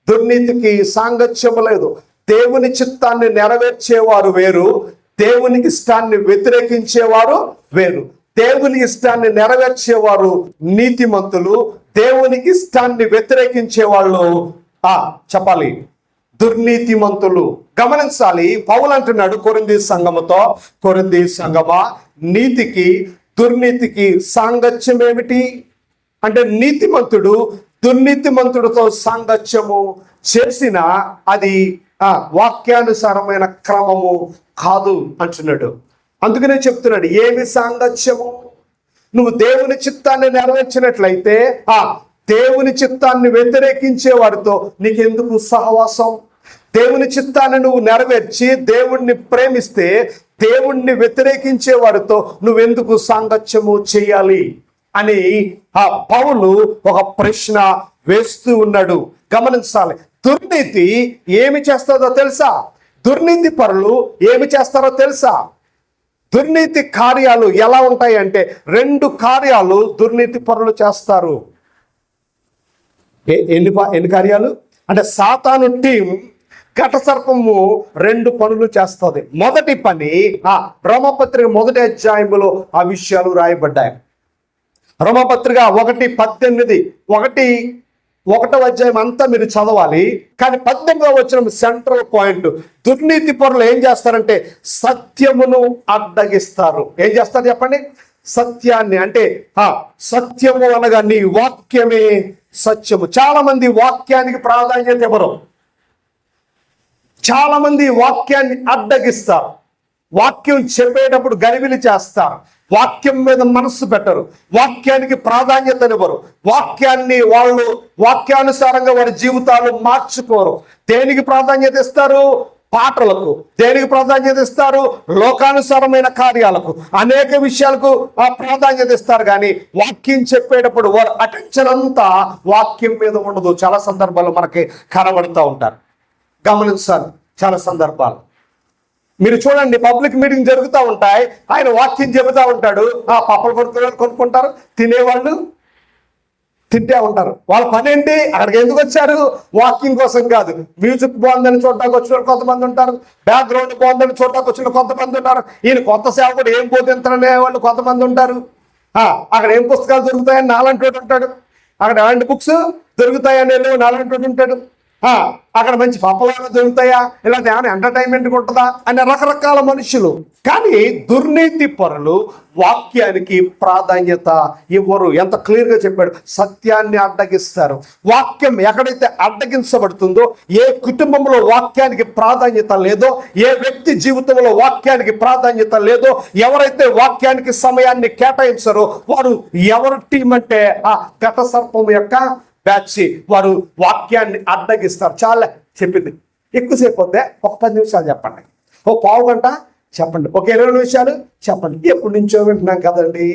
దుర్నీతికి సాంగత్యము లేదు. దేవుని చిత్తాన్ని నెరవేర్చేవారు వేరు, దేవుని ఇష్టాన్ని వ్యతిరేకించేవారు వేరు. దేవుని ఇష్టాన్ని నెరవేర్చేవారు నీతిమంతులు, దేవుని ఇష్టాన్ని వ్యతిరేకించే వాళ్ళు చెప్పాలి దుర్నీతిమంతులు. గమనించాలి, పౌలు అంటున్నాడు కొరింథీ సంఘమా, నీతికి దుర్నీతికి సాంగత్యం ఏమిటి అంటే, నీతిమంతుడు దుర్నీతిమంతుడితో సాంగత్యము చేసిన అది వాక్యానుసారమైన క్రమము కాదు అంటున్నాడు. అందుకనే చెప్తున్నాడు, ఏమి సాంగత్యము? నువ్వు దేవుని చిత్తాన్ని నెరవేర్చినట్లయితే దేవుని చిత్తాన్ని వ్యతిరేకించే వారితో నీకెందుకు సహవాసం? దేవుని చిత్తాన్ని నువ్వు నెరవేర్చి దేవుణ్ణి ప్రేమిస్తే దేవుణ్ణి వ్యతిరేకించే వారితో నువ్వెందుకు సాంగత్యము చేయాలి అని పౌలు ఒక ప్రశ్న వేస్తూ ఉన్నాడు. గమనించాలి, దుర్నీతి ఏమి చేస్తుందో తెలుసా? దుర్నీతి పరులు ఏమి చేస్తారో తెలుసా? దుర్నీతి కార్యాలు ఎలా ఉంటాయి అంటే, 2 కార్యాలు దుర్నీతి పరులు చేస్తారు. ఎన్ని కార్యాలు అంటే సాతాను టీం ఘట సర్పము 2 పనులు చేస్తుంది. మొదటి పని రోమపత్రిక 1వ అధ్యాయములో ఆ విషయాలు రాయబడ్డాయి. రోమపత్రిక 1:18 1వ అధ్యాయం అంతా మీరు చదవాలి. కానీ 18వ వచనం సెంట్రల్ పాయింట్. దుర్నీతి పరులు ఏం చేస్తారంటే సత్యమును అడ్డగిస్తారు. ఏం చేస్తారు చెప్పండి? సత్యాన్ని. అంటే సత్యము అనగా నీ వాక్యమే సత్యము. చాలా మంది వాక్యానికి ప్రాధాన్యత ఇవ్వరు. చాలా మంది వాక్యాన్ని అడ్డగిస్తారు. వాక్యం చెప్పేటప్పుడు గలిబిలి చేస్తారు. వాక్యం మీద మనస్సు పెట్టరు. వాక్యానికి ప్రాధాన్యతనివ్వరు. వాక్యాన్ని వాళ్ళు వాక్యానుసారంగా వారి జీవితాలు మార్చుకోరు. దేనికి ప్రాధాన్యత ఇస్తారు? పాటలకు. దేనికి ప్రాధాన్యత ఇస్తారు? లోకానుసారమైన కార్యాలకు, అనేక విషయాలకు ప్రాధాన్యత ఇస్తారు. కానీ వాక్యం చెప్పేటప్పుడు వారు అటెన్షన్ అంతా వాక్యం మీద ఉండదు. చాలా సందర్భాలు మనకి కనబడుతూ ఉంటారు. గమనించాలి. చాలా సందర్భాలు మీరు చూడండి, పబ్లిక్ మీటింగ్ జరుగుతూ ఉంటాయి, ఆయన వాక్యం చెబుతూ ఉంటాడు. పప్పలు కొనుక్కుంటారు, తినేవాళ్ళు తింటే ఉంటారు. వాళ్ళ పని ఏంటి? అక్కడికి ఎందుకు వచ్చారు? వాకింగ్ కోసం కాదు. మ్యూజిక్ బాగుందని చూడటానికి వచ్చిన కొంతమంది ఉంటారు, బ్యాక్గ్రౌండ్ బాగుందని చూడటానికి వచ్చిన కొంతమంది ఉంటారు, ఈయన కొత్త సేవకుడు ఏం బోధించనే వాళ్ళు కొంతమంది ఉంటారు. అక్కడ ఏం పుస్తకాలు దొరుకుతాయని నాలంటోడు ఉంటాడు, అక్కడ ఎలాంటి బుక్స్ దొరుకుతాయని నాలంటోడు ఉంటాడు, అక్కడ మంచి పప్పలాగా దొరుకుతాయా, ఇలాంటి ఏమైనా ఎంటర్టైన్మెంట్ ఉంటుందా అనే రకరకాల మనుషులు. కానీ దుర్నీతి పరులు వాక్యానికి ప్రాధాన్యత ఇవ్వరు. ఎంత క్లియర్గా చెప్పాడు, సత్యాన్ని అడ్డగిస్తారు. వాక్యం ఎక్కడైతే అడ్డగించబడుతుందో, ఏ కుటుంబంలో వాక్యానికి ప్రాధాన్యత లేదో, ఏ వ్యక్తి జీవితంలో వాక్యానికి ప్రాధాన్యత లేదో, ఎవరైతే వాక్యానికి సమయాన్ని కేటాయించారో వారు ఎవరి టీం అంటే ఆ ఘట సర్పం యొక్క బ్యాచ్. వారు వాక్యాన్ని అడ్డగిస్తారు. చాలా చెప్పింది ఎక్కువసేపు వద్దే, ఒక 10 నిమిషాలు చెప్పండి, ఒక పావు గంట చెప్పండి, ఒక 20 నిమిషాలు చెప్పండి. ఎప్పటి నుంచో వింటున్నాం కదండి,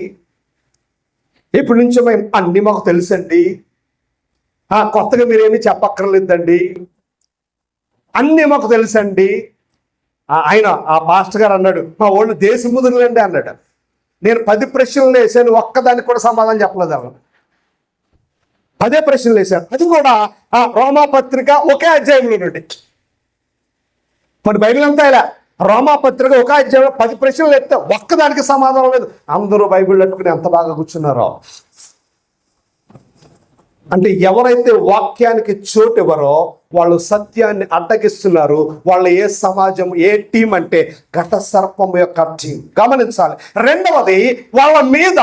ఎప్పటి నుంచో మేము అన్నీ మాకు తెలుసండి, కొత్తగా మీరేమీ చెప్పక్కర్లేదండి, అన్నీ మాకు తెలుసండి. ఆయన ఆ మాస్టర్ గారు అన్నాడు, మా వాళ్ళు దేశముదురులండి అన్నాడు. నేను 10 ప్రశ్నలు వేసాను, ఒక్కదానికి కూడా సమాధానం చెప్పలేదు. అన్న 10 ప్రశ్నలు వేశారు, అది కూడా రోమాపత్రిక 1వ అధ్యాయంలో నుండి. మరి బైబిల్ అంతా ఇలా రోమాపత్రిక 1వ అధ్యాయంలో 10 ప్రశ్నలు ఎత్తే ఒక్కదానికి సమాధానం లేదు. అందరూ బైబిల్ పెట్టుకుని ఎంత బాగా కూర్చున్నారో. అంటే ఎవరైతే వాక్యానికి చోటు ఇవ్వరో వాళ్ళు సత్యాన్ని అడ్డగిస్తున్నారు. వాళ్ళ ఏ సమాజం, ఏ టీం అంటే ఘట సర్పం యొక్క టీం. గమనించాలి. రెండవది, వాళ్ళ మీద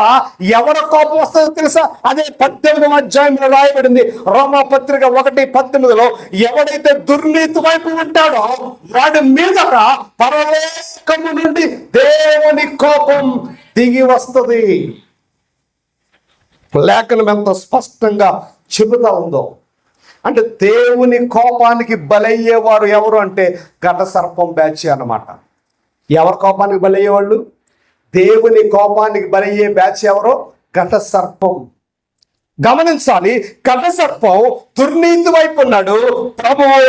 ఎవరి కోపం వస్తుందో తెలుసా? అదే 18వ అధ్యాయంలో రాయబడింది. రోమాపత్రిక 1:18లో ఎవడైతే దుర్నీతి వైపు ఉంటాడో వాడి మీద పరలోకము నుండి దేవుని కోపం దిగి వస్తుంది. లేఖనం ఎంత స్పష్టంగా చెబుతా ఉందో. అంటే దేవుని కోపానికి బలయ్యేవారు ఎవరు అంటే ఘట సర్పం బ్యాచ్ అన్నమాట. ఎవరి కోపానికి బలయ్యేవాళ్ళు? దేవుని కోపానికి బలయ్యే బ్యాచ్ ఎవరో ఘట సర్పం. గమనించాలి. ఘట సర్పం దుర్నీతి వైపు ఉన్నాడు, ప్రభువు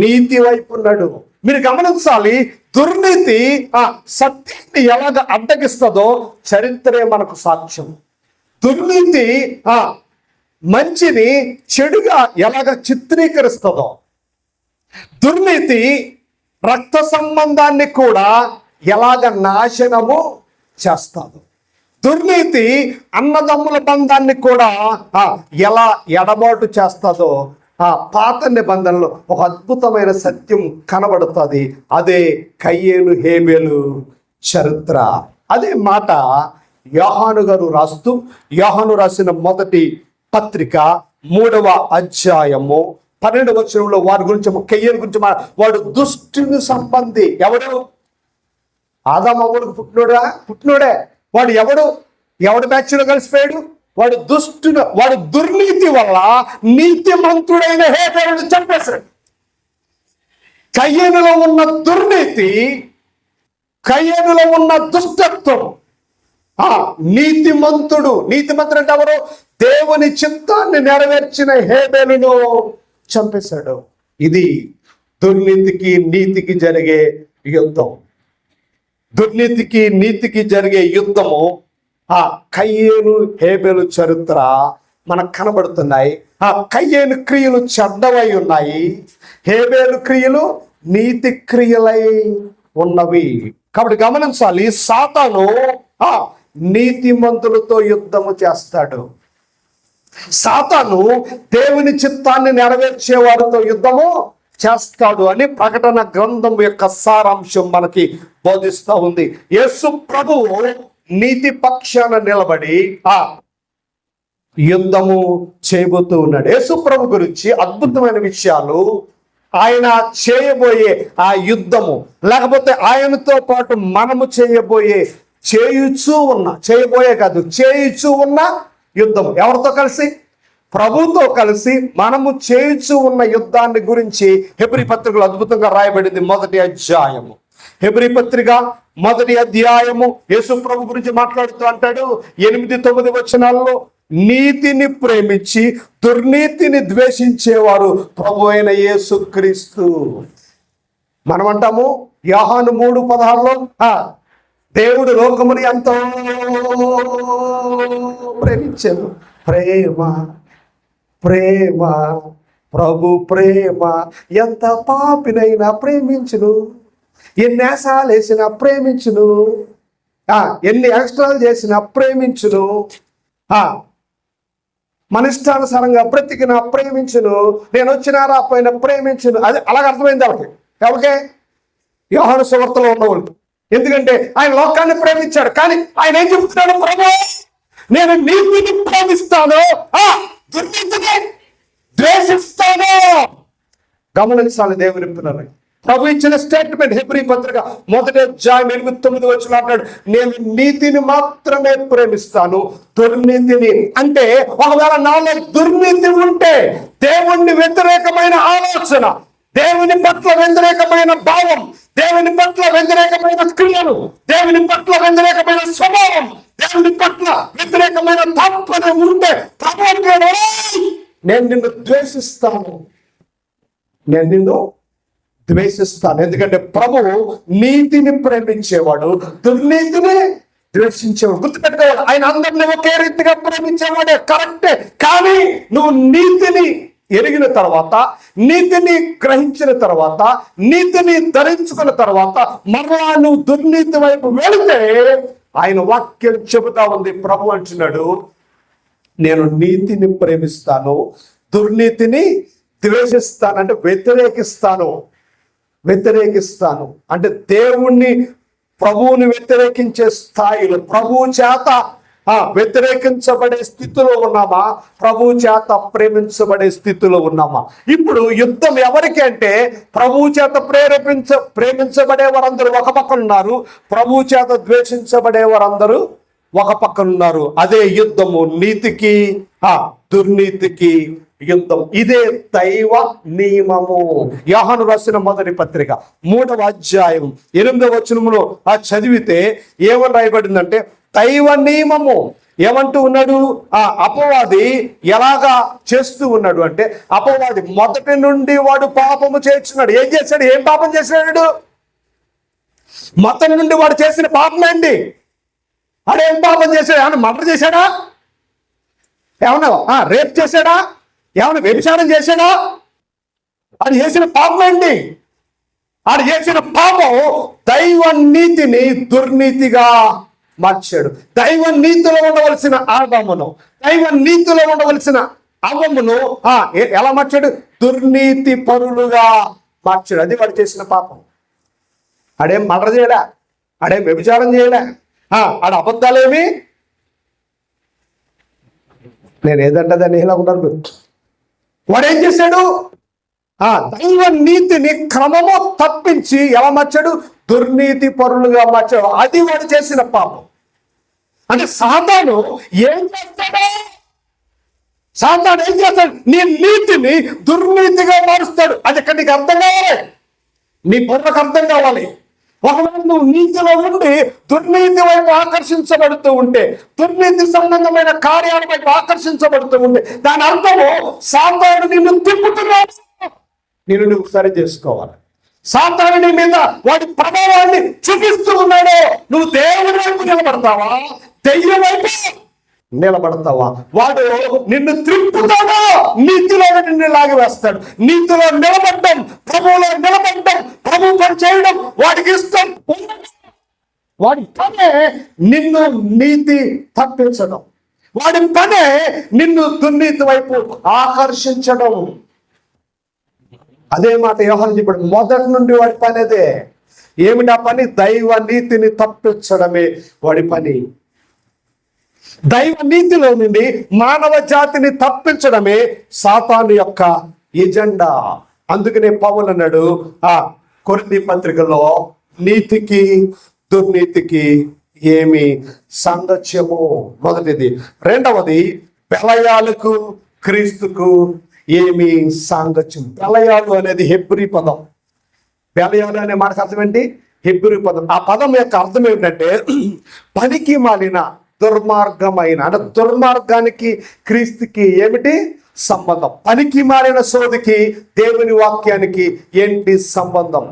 నీతి వైపు ఉన్నాడు. మీరు గమనించాలి. దుర్నీతి సత్యాన్ని ఎలాగ అడ్డగిస్తుందో చరిత్రే మనకు సాక్ష్యం. దుర్నీతి మంచిని చెడుగా ఎలాగ చిత్రీకరిస్తుందో, దుర్నీతి రక్త సంబంధాన్ని కూడా ఎలాగ నాశనము చేస్తాదో, దుర్నీతి అన్నదమ్ముల బంధాన్ని కూడా ఎలా ఎడబాటు చేస్తుందో పాత నిబంధనలో ఒక అద్భుతమైన సత్యం కనబడుతుంది. అదే కయ్యేను హేబేలు చరిత్ర. అదే మాట యోహాను గారు రాస్తూ, యోహాను రాసిన మొదటి పత్రిక 3వ అధ్యాయము 12వ వచనంలో వారి గురించి, కయ్యేను గురించి, వాడు దుష్టుని సంబంధి. ఎవడు? ఆదామవ్వలకు పుట్టినోడే. వాడు ఎవడు బ్యాచ్లో కలిసిపోయాడు? వాడు దుర్నీతి వల్ల నీతిమంతుడైన హేబేలును చంపేశాడు. కయ్యేనులో ఉన్న దుర్నీతి, కయ్యేనులో ఉన్న దుష్టత్వం నీతిమంతుడు అంటే ఎవరు? దేవుని చిత్తాన్ని నెరవేర్చిన హేబేలును చంపేశాడు. ఇది దుర్నీతికి నీతికి జరిగే యుద్ధం. దుర్నీతికి నీతికి జరిగే యుద్ధము కయ్యేను హేబేలు చరిత్ర మనకు కనబడుతున్నాయి. కయ్యేను క్రియలు చెడ్డవై ఉన్నాయి, హేబేలు క్రియలు నీతి క్రియలై ఉన్నవి. కాబట్టి గమనించాలి, సాతాను నీతిమంతులతో యుద్ధము చేస్తాడు. సాతాను దేవుని చిత్తాన్ని నెరవేర్చే వారితో యుద్ధము చేస్తాడు అని ప్రకటన గ్రంథం యొక్క సారాంశం మనకి బోధిస్తూ ఉంది. యేసు ప్రభువు నీతి పక్షాన నిలబడి యుద్ధము చేయబోతూ ఉన్నాడు. యేసు ప్రభు గురించి అద్భుతమైన విషయాలు, ఆయన చేయబోయే ఆ యుద్ధము, లేకపోతే ఆయనతో పాటు మనము చేయుచూ ఉన్న యుద్ధము. ఎవరితో కలిసి? ప్రభుతో కలిసి మనము చేయుచూ ఉన్న యుద్ధాన్ని గురించి హెబ్రీ పత్రికలో అద్భుతంగా రాయబడింది. మొదటి అధ్యాయము, హెబ్రీ పత్రిక మొదటి అధ్యాయము యేసు ప్రభు గురించి మాట్లాడుతూ అంటాడు 8-9 వచనాల్లో, నీతిని ప్రేమించి దుర్నీతిని ద్వేషించేవారు ప్రభు అయిన యేసుక్రీస్తు. మనం అంటాము యోహాను 3:16లో, దేవుడు లోకముని ఎంతో ప్రేమించాడు. ప్రేమ ప్రభు ప్రేమ ఎంత పాపినైనా ప్రేమించును, ఎన్ని నేసాలు వేసినా ప్రేమించును, ఎన్ని ఎక్స్ట్రాలు చేసినా ప్రేమించును, మన ఇష్టానుసారంగా బ్రతికిన ప్రేమించును, నేను వచ్చినా రాపోయినా ప్రేమించును. అది అలాగ అర్థమైంది ఎవరికే? యోహాను సువార్తలో ఉన్నవాళ్ళు. ఎందుకంటే ఆయన లోకాన్ని ప్రేమించాడు, కానీ ఆయన ఏం చెబుతున్నాడు? ప్రభు, నేను నీతిని ప్రేమిస్తాను, దుర్నీతిని ద్వేషిస్తాను. గమనించాలి దేవుని పిల్లలు. ప్రభు ఇచ్చిన స్టేట్మెంట్ హెబ్రీ పత్రిక మొదటి అధ్యాయం 8-9 వచనం అంటాడు, నేను నీతిని మాత్రమే ప్రేమిస్తాను, దుర్నీతిని. అంటే ఒకవేళ నాలో దుర్నీతి ఉంటే, దేవుణ్ణి వ్యతిరేకమైన ఆలోచన, దేవుని పట్ల వ్యతిరేకమైన భావం, దేవుని పట్ల వ్యతిరేకమైన క్రియలు, దేవుని పట్ల వ్యతిరేకమైన స్వభావం, దేవుని పట్ల వ్యతిరేకమైన తత్వం ఉంటే, నేను నిన్ను ద్వేషిస్తాను. ఎందుకంటే ప్రభువు నీతిని ప్రేమించేవాడు, దుర్నీతిని ద్వేషించేవాడు. గుర్తుపెట్టుకోవాలి, ఆయన అందరినీ ఒకే రీతిగా ప్రేమించేవాడే, కరెక్టే. కానీ నువ్వు నీతిని ఎరిగిన తర్వాత, నీతిని గ్రహించిన తర్వాత, నీతిని ధరించుకున్న తర్వాత మరలా నువ్వు దుర్నీతి వైపు వెళితే, ఆయన వాక్యం చెబుతా ఉంది, ప్రభు అంటున్నాడు, నేను నీతిని ప్రేమిస్తాను, దుర్నీతిని ద్వేషిస్తాను. అంటే వ్యతిరేకిస్తాను అంటే దేవుణ్ణి, ప్రభువుని వ్యతిరేకించే స్థాయిలో, ప్రభువు చేత వ్యతిరేకించబడే స్థితిలో ఉన్నామా, ప్రభువు చేత ప్రేమించబడే స్థితిలో ఉన్నామా? ఇప్పుడు యుద్ధం ఎవరికి అంటే, ప్రభువు చేత ప్రేమించబడే వారందరూ ఒక పక్కన ఉన్నారు, ప్రభువు చేత ద్వేషించబడే వారందరూ ఒక పక్కన ఉన్నారు. అదే యుద్ధము, నీతికి దుర్నీతికి యుద్ధం. ఇదే దైవ నియమము. యోహాను రాసిన మొదటి పత్రిక 3వ అధ్యాయం 8వ వచనములో చదివితే ఏమని రాయబడిందంటే, దైవ నియమము. ఏమంటూ ఉన్నాడు? అపవాది ఎలాగా చేస్తూ ఉన్నాడు అంటే, అపవాది మొదటి నుండి వాడు పాపము చేస్తున్నాడు. ఏం చేశాడు? ఏం పాపం చేశాడు? మొదటి నుండి వాడు చేసిన పాపం ఏంటి? వాడేం పాపం చేశాడు? ఏమన్నా మర్డర్ చేశాడా? ఏమన్నా రేప్ చేశాడా? ఏమన్నా వ్యభిచారం చేశాడా? అది చేసిన పాపం ఏంటి? అది చేసిన పాపం దైవ నీతిని దుర్నీతిగా మార్చాడు. దైవ నీతిలో ఉండవలసిన ఆగమును, దైవ నీతిలో ఉండవలసిన అవమును ఎలా మార్చాడు? దుర్నీతి పరులుగా మార్చాడు. అది వాడు చేసిన పాపం. ఆడేం మర్డర్ చేయలే, ఆడేం వ్యభిచారం చేయలే, ఆడ అబద్ధాలేమి, నేను ఏదంటే దాన్ని ఇలా ఉన్నాను. వాడేం చేశాడు? దైవ నీతిని క్రమము తప్పించి ఎలా మార్చాడు? దుర్నీతి పరులుగా మార్చాడు. అది వాడు చేసిన పాపం. అంటే సాతాను ఏం చేస్తాడు? నీ నీతిని దుర్నీతిగా మారుస్తాడు. అది ఇక్కడ నీకు అర్థం కావాలి, నీ బుర్రకు అర్థం కావాలి. ఒకవేళ నువ్వు నీతిలో ఉండి దుర్నీతి వైపు ఆకర్షించబడుతూ ఉంటే, దుర్నీతి సంబంధమైన కార్యాల వైపు ఆకర్షించబడుతూ ఉంటే, దాని అర్థము సాతాను నిన్ను తిప్పుతున్నాడు. నువ్వు సరి చేసుకోవాలి. సాతాను నీ మీద వాడి ప్రభావాన్ని చూపిస్తూ ఉన్నాడు. నువ్వు దేవుని వైపు నిలబడతావా, దెయ్యం వైపు? నిలబడతావా? వాడు నిన్ను త్రిప్పుతాడు, నీతిలో నిన్ను లాగివేస్తాడు. నీతిలో నిలబడ్డం, ప్రభువులో నిలబడ్డం, ప్రభు పని చేయడం వాడికి ఇష్టం. వాడి పనే నిన్ను నీతి తప్పించడం, వాడి పనే నిన్ను దుర్నీతి వైపు ఆకర్షించడం. అదే మాట యోహాను చెప్పాడు, మొదటి నుండి వాడి పని అదే. ఏమిటి ఆ పని? దైవ నీతిని తప్పించడమే వాడి పని. దైవ నీతిలో నుండి మానవ జాతిని తప్పించడమే సాతాను యొక్క ఎజెండా. అందుకనే పౌలు అన్నాడు ఆ కొరింథీ పత్రికలో, నీతికి దుర్నీతికి ఏమి సాంగత్యము? మొదటిది. రెండవది, బెలయాలకు క్రీస్తుకు ఏమి సాంగత్యం? బెలయాలు అనేది హెబ్రీ పదం. బెలయాలు అనే మాటకు అర్థం ఏంటి? హెబ్రీ పదం. ఆ పదం యొక్క అర్థం ఏమిటంటే పనికి మాలిన, దుర్మార్గమైన. అంటే దుర్మార్గానికి క్రీస్తుకి ఏమిటి సంబంధం? పనికి మాలిన సోదికి దేవుని వాక్యానికి ఏంటి సంబంధం?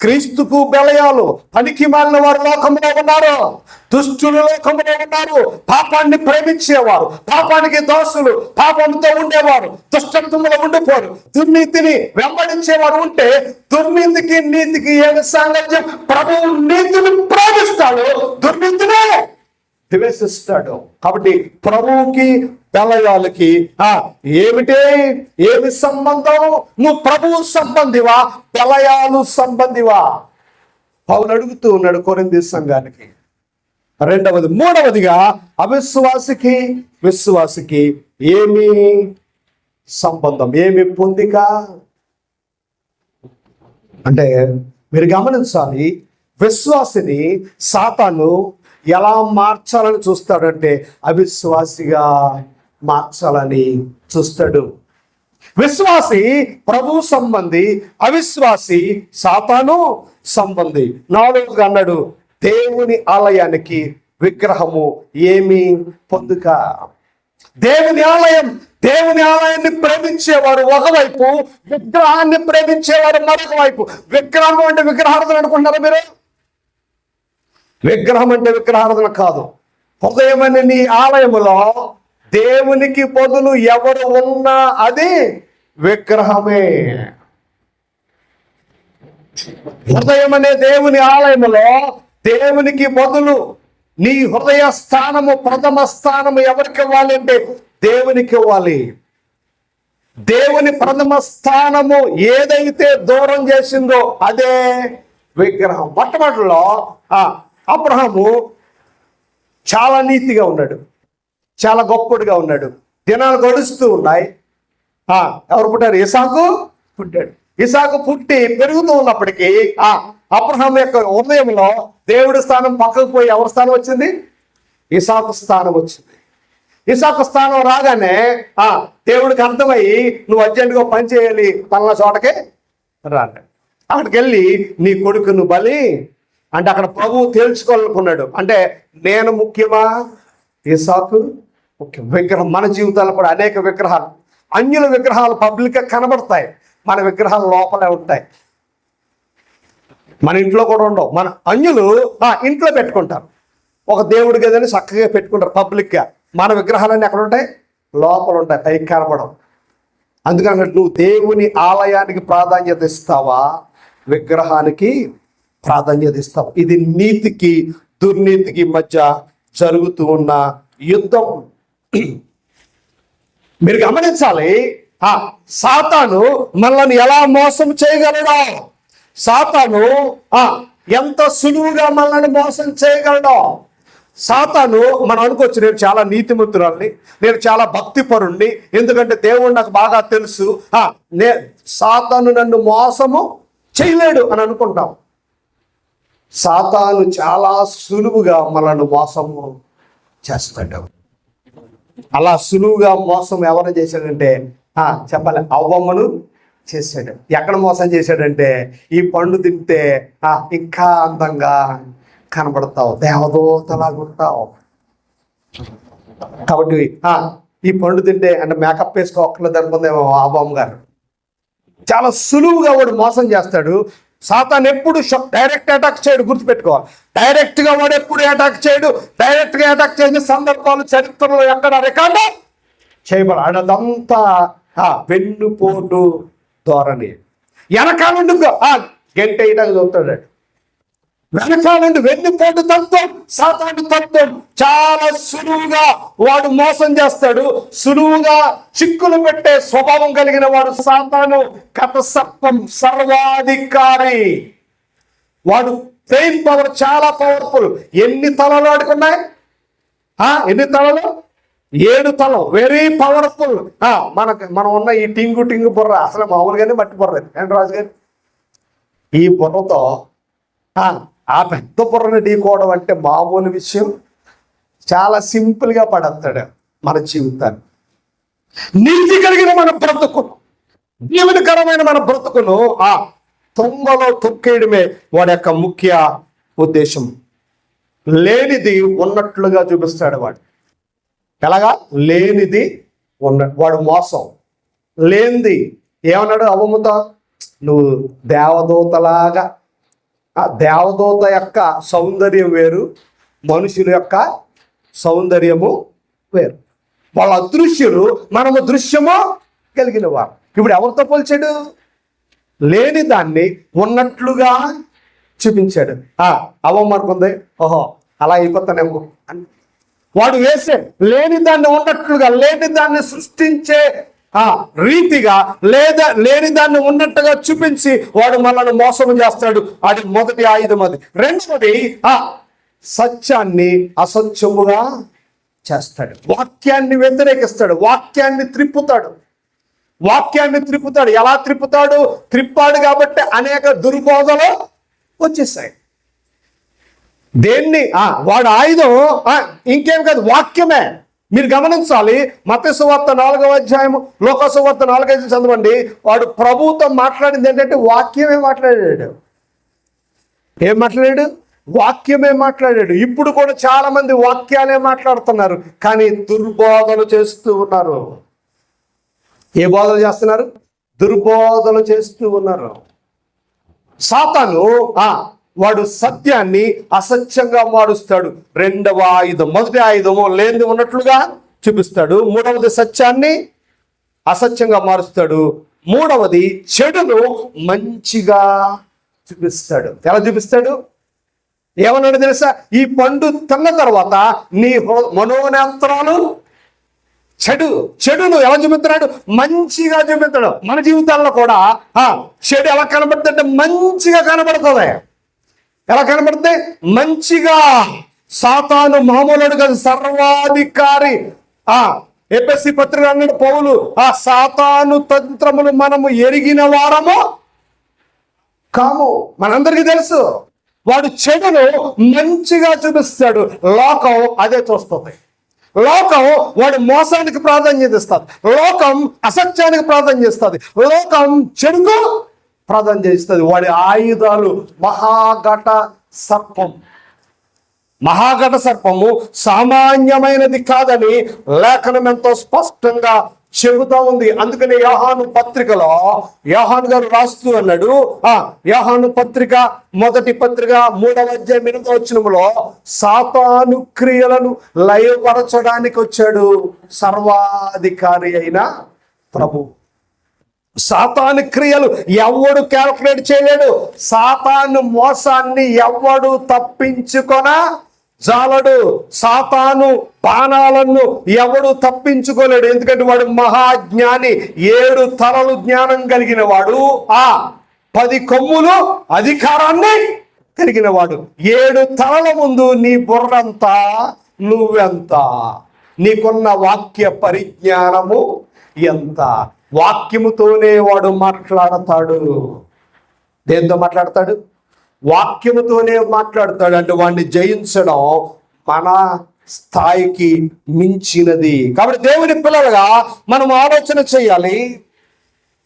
క్రీస్తుకు బెలయాలు. పనికి మాలిన వారు లోకంలో ఉన్నారు, దుష్టులు లోకంలో ఉన్నారు, పాపాన్ని ప్రేమించేవారు, పాపానికి దోషులు, పాపంతో ఉండేవారు, దుష్టత్వంలో ఉండిపోరు, దుర్నీతిని వెంబడించేవారు ఉంటే దుర్నీతికి నీతికి ఏమి సాంగత్యం? ప్రభువు నీతిని ప్రేమిస్తాడు, దుర్నీతినే ద్వేషిస్తాడు. కాబట్టి ప్రభువుకి బెలయాలకి ఏమి సంబంధం? నువ్వు ప్రభువు సంబంధివా, బెలయాలు సంబంధివా? పౌలు అడుగుతూ ఉన్నాడు కొరింథీ సంఘానికి. రెండవది. మూడవదిగా, అవిశ్వాసికి విశ్వాసికి ఏమి సంబంధం, ఏమి పొందిక? అంటే మీరు గమనించాలి, విశ్వాసిని సాతాను ఎలా మార్చాలని చూస్తాడంటే అవిశ్వాసిగా మార్చాలని చూస్తాడు. విశ్వాసి ప్రభు సంబంధి, అవిశ్వాసి సాతాను సంబంధి. నాలుగుగా అన్నాడు, దేవుని ఆలయానికి విగ్రహము ఏమి పొందుక? దేవుని ఆలయాన్ని ప్రేమించేవారు ఒకవైపు, విగ్రహాన్ని ప్రేమించేవారు మరొక వైపు. విగ్రహం అంటే విగ్రహార్థన అనుకుంటున్నారా మీరు? విగ్రహం అంటే విగ్రహార్థన కాదు. హృదయం అనే నీ ఆలయములో దేవునికి బదులు ఎవరు ఉన్నా అది విగ్రహమే. హృదయం అనే దేవుని ఆలయములో దేవునికి బదులు నీ హృదయ స్థానము, ప్రథమ స్థానము ఎవరికి ఇవ్వాలి అంటే దేవునికి ఇవ్వాలి. దేవుని ప్రథమ స్థానము ఏదైతే దూరం చేసిందో అదే విగ్రహం. మొట్టమొదటిలో అబ్రహాము చాలా నీతిగా ఉన్నాడు, చాలా గొప్పడిగా ఉన్నాడు. దినాలు గడుస్తూ ఉన్నాయి. ఎవరు పుట్టారు? ఇసాకు పుట్టాడు. ఇసాకు పుట్టి పెరుగుతూ ఉన్నప్పటికీ అబ్రహాం యొక్క హృదయంలో దేవుడి స్థానం పక్కకు పోయి ఎవరి స్థానం వచ్చింది? ఇసాకు స్థానం వచ్చింది. ఇసాకు స్థానం రాగానే దేవుడికి అర్థమయ్యి, నువ్వు అర్జెంటుగా పని చేయాలి, పలానా చోటకే రాండి, అక్కడికి వెళ్ళి నీ కొడుకును బలి అంటే అక్కడ ప్రభువు తేల్చుకోవాలనుకున్నాడు. అంటే నేను ముఖ్యమా, ఇసాకు ముఖ్యం? విగ్రహం. మన జీవితాల్లో కూడా అనేక విగ్రహాలు, అన్యుల విగ్రహాలు పబ్లిక్గా కనబడతాయి, మన విగ్రహాలు లోపలే ఉంటాయి. మన ఇంట్లో కూడా ఉండవు. మన అన్యులు ఇంట్లో పెట్టుకుంటారు, ఒక దేవుడి గదని చక్కగా పెట్టుకుంటారు పబ్లిక్గా. మన విగ్రహాలన్నీ ఎక్కడ ఉంటాయి? లోపల ఉంటాయి, పైకి కనబడవు. అందుకని నువ్వు దేవుని ఆలయానికి ప్రాధాన్యత ఇస్తావా, విగ్రహానికి ప్రాధాన్యత ఇస్తావు? ఇది నీతికి దుర్నీతికి మధ్య జరుగుతూ ఉన్న యుద్ధం. మీరు గమనించాలి, సాతాను మనల్ని ఎలా మోసం చేయగలడో, సాతాను ఎంత సులువుగా మనల్ని మోసం చేయగలడో. సాతాను మనం అనుకోవచ్చు, నేను చాలా నీతిమంతురాల్ని, నేను చాలా భక్తిపరుణ్ణి, ఎందుకంటే దేవుడు నాకు బాగా తెలుసు, సాతాను నన్ను మోసము చేయలేడు అని అనుకుంటాం. సాతాను చాలా సులువుగా మనల్ని మోసము చేస్తాడు. అలా సులువుగా మోసం ఎవరు చేశాడంటే చెప్పాలి, అవ్వమ్మను చేశాడు. ఎక్కడ మోసం చేశాడంటే, ఈ పండు తింటే ఇంకా అందంగా కనబడతావు, దేవదూతలాగుంటావు. కాబట్టి ఈ పండు తింటే అంటే మేకప్ వేసుకోక్కర్లేదు అనుకుందేమో అవ్వమ్మ గారు. చాలా సులువుగా వాడు మోసం చేస్తాడు. సాతాను ఎప్పుడు డైరెక్ట్ అటాక్ చేయడు, గుర్తుపెట్టుకోవాలి. డైరెక్ట్గా వాడు ఎప్పుడు అటాక్ చేయడు. డైరెక్ట్గా అటాక్ చేసిన సందర్భాలు చరిత్రలో ఎక్కడ రికార్డు చేయబడాడు. అదంతా వెన్నుపోటు ధోరణి. వెనకాల నుండి గంట వేయడానికి చూస్తాడు. వెనకాల నుండి వెన్నుపోటు తత్వం, సాతాను తత్వం. చాలా సులువుగా వాడు మోసం చేస్తాడు, సులువుగా చిక్కులు పెట్టే స్వభావం కలిగిన వాడు సాతాను. కథ సర్పం, సర్వాధికారి. వాడు బ్రెయిన్ పవర్ చాలా పవర్ఫుల్. ఎన్ని తలలు వాడుకున్నాయి? ఎన్ని తలలు? 7 తలం. Very powerful. మనం ఉన్న ఈ టింగు బుర్ర అసలు మామూలుగానే మట్టి బుర్ర. రాజు గారు, ఈ బుర్రతో ఆ పెద్ద బుర్రని ఢీకోవడం అంటే మామూలు విషయం. చాలా సింపుల్గా పడతాడు మన జీవితాన్ని. నీతి కలిగిన మన బ్రతుకును, జీవనకరమైన మన బ్రతుకును తొంగలో తొక్కేయడమే వాడి యొక్క ముఖ్య ఉద్దేశం. లేనిది ఉన్నట్లుగా చూపిస్తాడు వాడు. ఎలాగా? లేనిది వాడు మోసం. లేనిది ఏమన్నాడు అవ్వముతో? నువ్వు దేవదూతలాగా. ఆ దేవదూత యొక్క సౌందర్యం వేరు, మనుషుల యొక్క సౌందర్యము వేరు. వాళ్ళ అదృశ్యులు, మనము దృశ్యము కలిగిన వారు. ఇప్పుడు ఎవరితో పోల్చాడు? లేని దాన్ని ఉన్నట్లుగా చూపించాడు. అవ్వమనుకుంది, ఓహో అలా అయిపోతానేమో అని వాడు వేసే లేని దాన్ని ఉన్నట్లుగా, లేని దాన్ని సృష్టించే రీతిగా, లేదా లేని దాన్ని ఉన్నట్టుగా చూపించి వాడు మనల్ని మోసం చేస్తాడు. అది మొదటి ఆయుధం. అది రెండవది సత్యాన్ని అసత్యముగా చేస్తాడు. వాక్యాన్ని వ్యతిరేకిస్తాడు, వాక్యాన్ని త్రిప్పుతాడు. ఎలా త్రిప్పుతాడు? త్రిప్పాడు కాబట్టి అనేక దుర్బోధలు వచ్చేసాయి. దేన్ని వాడు ఆయుధం ఇంకేం కాదు, వాక్యమే. మీరు గమనించాలి. మత్తయి సువార్త 4వ అధ్యాయము, లూకా సువార్త 4:5 చదవండి. వాడు ప్రభువుతో మాట్లాడింది ఏంటంటే వాక్యమే మాట్లాడాడు. ఏం మాట్లాడాడు? వాక్యమే మాట్లాడాడు. ఇప్పుడు కూడా చాలా మంది వాక్యాలే మాట్లాడుతున్నారు, కానీ దుర్బోధలు చేస్తూ ఉన్నారు. ఏ బోధలు చేస్తున్నారు? దుర్బోధలు చేస్తూ ఉన్నారు. సాతాను వాడు సత్యాన్ని అసత్యంగా మారుస్తాడు. రెండవ ఆయుధం. మొదటి ఆయుధము లేనిది ఉన్నట్లుగా చూపిస్తాడు. మూడవది సత్యాన్ని అసత్యంగా మారుస్తాడు. మూడవది చెడును మంచిగా చూపిస్తాడు. ఎలా చూపిస్తాడు? ఏమన్నాడు తెలుసా? ఈ పండు తిన్న తర్వాత నీ మనోనేత్రాలు చెడును ఎలా చూపిస్తున్నాడు? మంచిగా చూపిస్తాడు. మన జీవితాల్లో కూడా చెడు ఎలా కనబడుతుందంటే మంచిగా కనబడుతుంది. ఎలా కనబడితే? మంచిగా. సాతాను మామూలుడు కాదు, సర్వాధికారి. ఎఫెసీ పత్రిక అన్నాడు పౌలు, సాతాను తంత్రములు మనము ఎరిగిన వారము కాము. మనందరికీ తెలుసు. వాడు చెడును మంచిగా చూపిస్తాడు. లోకం అదే చూస్తుంది. లోకం వాడు మోసానికి ప్రాధాన్యత ఇస్తుంది. లోకం అసత్యానికి ప్రాధాన్యత ఇస్తుంది. లోకం చెడుకు ప్రాధాన్యత ఇస్తుంది. వాడి ఆయుధాలు మహాఘట సర్పం. మహాఘట సర్పము సామాన్యమైనది కాదని లేఖనం ఎంతో స్పష్టంగా చెబుతా ఉంది. అందుకని యోహాను పత్రికలో యోహాను గారు రాస్తూ అన్నాడు, యోహాను పత్రిక మొదటి పత్రిక 3వ అధ్యాయం 8వ వచనములో సాతాను క్రియలను లయపరచడానికి వచ్చాడు సర్వాధికారి అయిన ప్రభు. సాతాను క్రియలు ఎవడు క్యాల్కులేట్ చేయలేడు. సాతాను మోసాన్ని ఎవడు తప్పించుకొన జాలడు. సాతాను బాణాలను ఎవడు తప్పించుకోలేడు. ఎందుకంటే వాడు మహాజ్ఞాని. 7 తలలు జ్ఞానం కలిగిన వాడు, 10 కొమ్ములు అధికారాన్ని కలిగిన వాడు. 7 తలల ముందు నీ బుర్రంతా, నువ్వెంత? నీకున్న వాక్య పరిజ్ఞానము ఎంత? వాక్యముతోనే వాడు మాట్లాడతాడు. దేంతో మాట్లాడతాడు? వాక్యముతోనే మాట్లాడతాడు. అంటే వాడిని జయించడం మన స్థాయికి మించినది. కాబట్టి దేవుని పిల్లలుగా మనం ఆలోచన చేయాలి.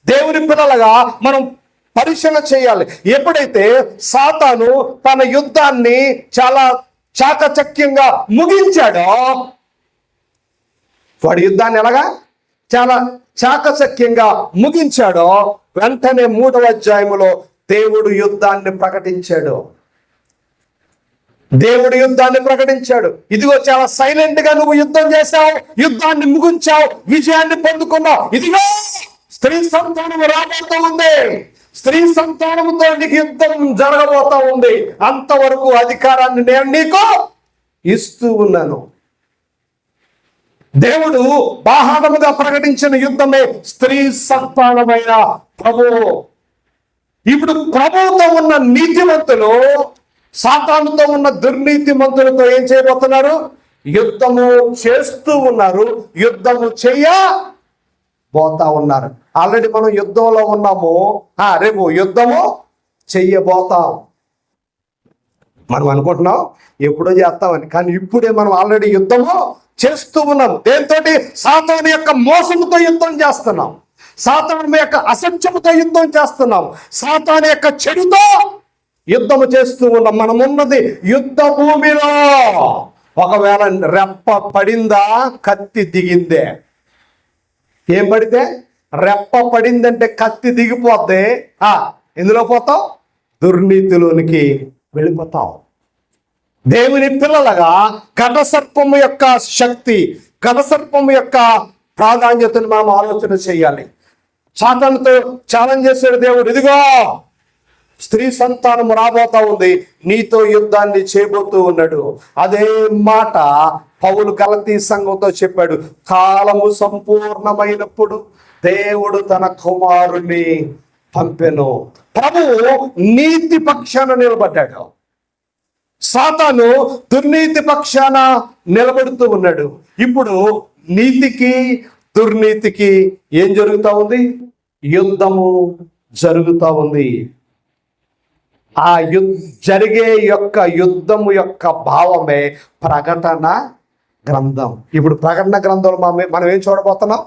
దేవుని పిల్లలుగా మనం పరిశీలన చేయాలి. ఎప్పుడైతే సాతాను తన యుద్ధాన్ని చాలా చాకచక్యంగా ముగించాడో, వాడి యుద్ధాన్ని ఎలాగా చాలా చాకచక్యంగా ముగించాడో, వెంటనే 3వ అధ్యాయములో దేవుడు యుద్ధాన్ని ప్రకటించాడు. దేవుడు యుద్ధాన్ని ప్రకటించాడు. ఇదిగో చాలా సైలెంట్ గా నువ్వు యుద్ధం చేశావు, యుద్ధాన్ని ముగించావు, విజయాన్ని పొందుకున్నావు. ఇదిగో స్త్రీ సంతానం రాబోతూ ఉంది, స్త్రీ సంతానంతో నీకు యుద్ధం జరగబోతా ఉంది. అంతవరకు అధికారాన్ని నేను నీకు ఇస్తూ ఉన్నాను. దేవుడు బాహాటముగా ప్రకటించిన యుద్ధమే స్త్రీ సంతానమైన ప్రభువు. ఇప్పుడు ప్రభువుతో ఉన్న నీతిమంతులు సాతానుతో ఉన్న దుర్నీతిమంతులతో ఏం చేయబోతున్నారు? యుద్ధము చేస్తూ ఉన్నారు, యుద్ధము చెయ్యబోతా ఉన్నారు. ఆల్రెడీ మనం యుద్ధంలో ఉన్నాము, రేపు యుద్ధము చెయ్యబోతాం. మనం అనుకుంటున్నాం ఎప్పుడో చేస్తామని, కానీ ఇప్పుడే మనం ఆల్రెడీ యుద్ధము చేస్తూ ఉన్నాం. దేంతోటి? సాతాను యొక్క మోసముతో యుద్ధం చేస్తున్నాం, సాతాను యొక్క అసత్యముతో యుద్ధం చేస్తున్నాం, సాతాను యొక్క చెడుతో యుద్ధము చేస్తూ ఉన్నాం. మనం ఉన్నది యుద్ధ భూమిలో. ఒకవేళ రెప్ప పడిందా కత్తి దిగిందే. ఏం పడితే? రెప్ప పడిందంటే కత్తి దిగిపోద్ది. ఎందులో పోతావు? దుర్నీతిలోనికి వెళ్ళిపోతావు. దేవుని పిల్లలుగా ఘటసర్పము యొక్క శక్తి, ఘటసర్పము యొక్క ప్రాధాన్యతను మనం ఆలోచన చేయాలి. సాతానుతో ఛాలెంజ్ చేశాడు దేవుడు. ఇదిగో స్త్రీ సంతానం రాబోతా ఉంది, నీతో యుద్ధాన్ని చేయబోతూ ఉన్నాడు. అదే మాట పౌలు గలతీ సంఘంతో చెప్పాడు. కాలము సంపూర్ణమైనప్పుడు దేవుడు తన కుమారుని పంపెను. ప్రభువు నీతి పక్షాన నిలబడ్డాడు, సాతాను దుర్నీతి పక్షాన నిలబడుతూ ఉన్నాడు. ఇప్పుడు నీతికి దుర్నీతికి ఏం జరుగుతూ ఉంది? యుద్ధము జరుగుతూ ఉంది. ఆ జరిగే యొక్క యుద్ధము యొక్క భావమే ప్రకటన గ్రంథం. ఇప్పుడు ప్రకటన గ్రంథంలో మనం ఏం చూడబోతున్నాం?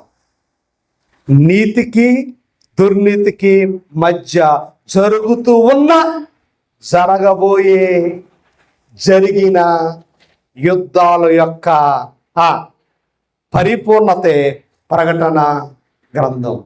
నీతికి దుర్నీతికి మధ్య జరుగుతూ ఉన్న, జరగబోయే, జరిగిన యుద్ధాల యొక్క పరిపూర్ణతే ప్రకటన గ్రంథం.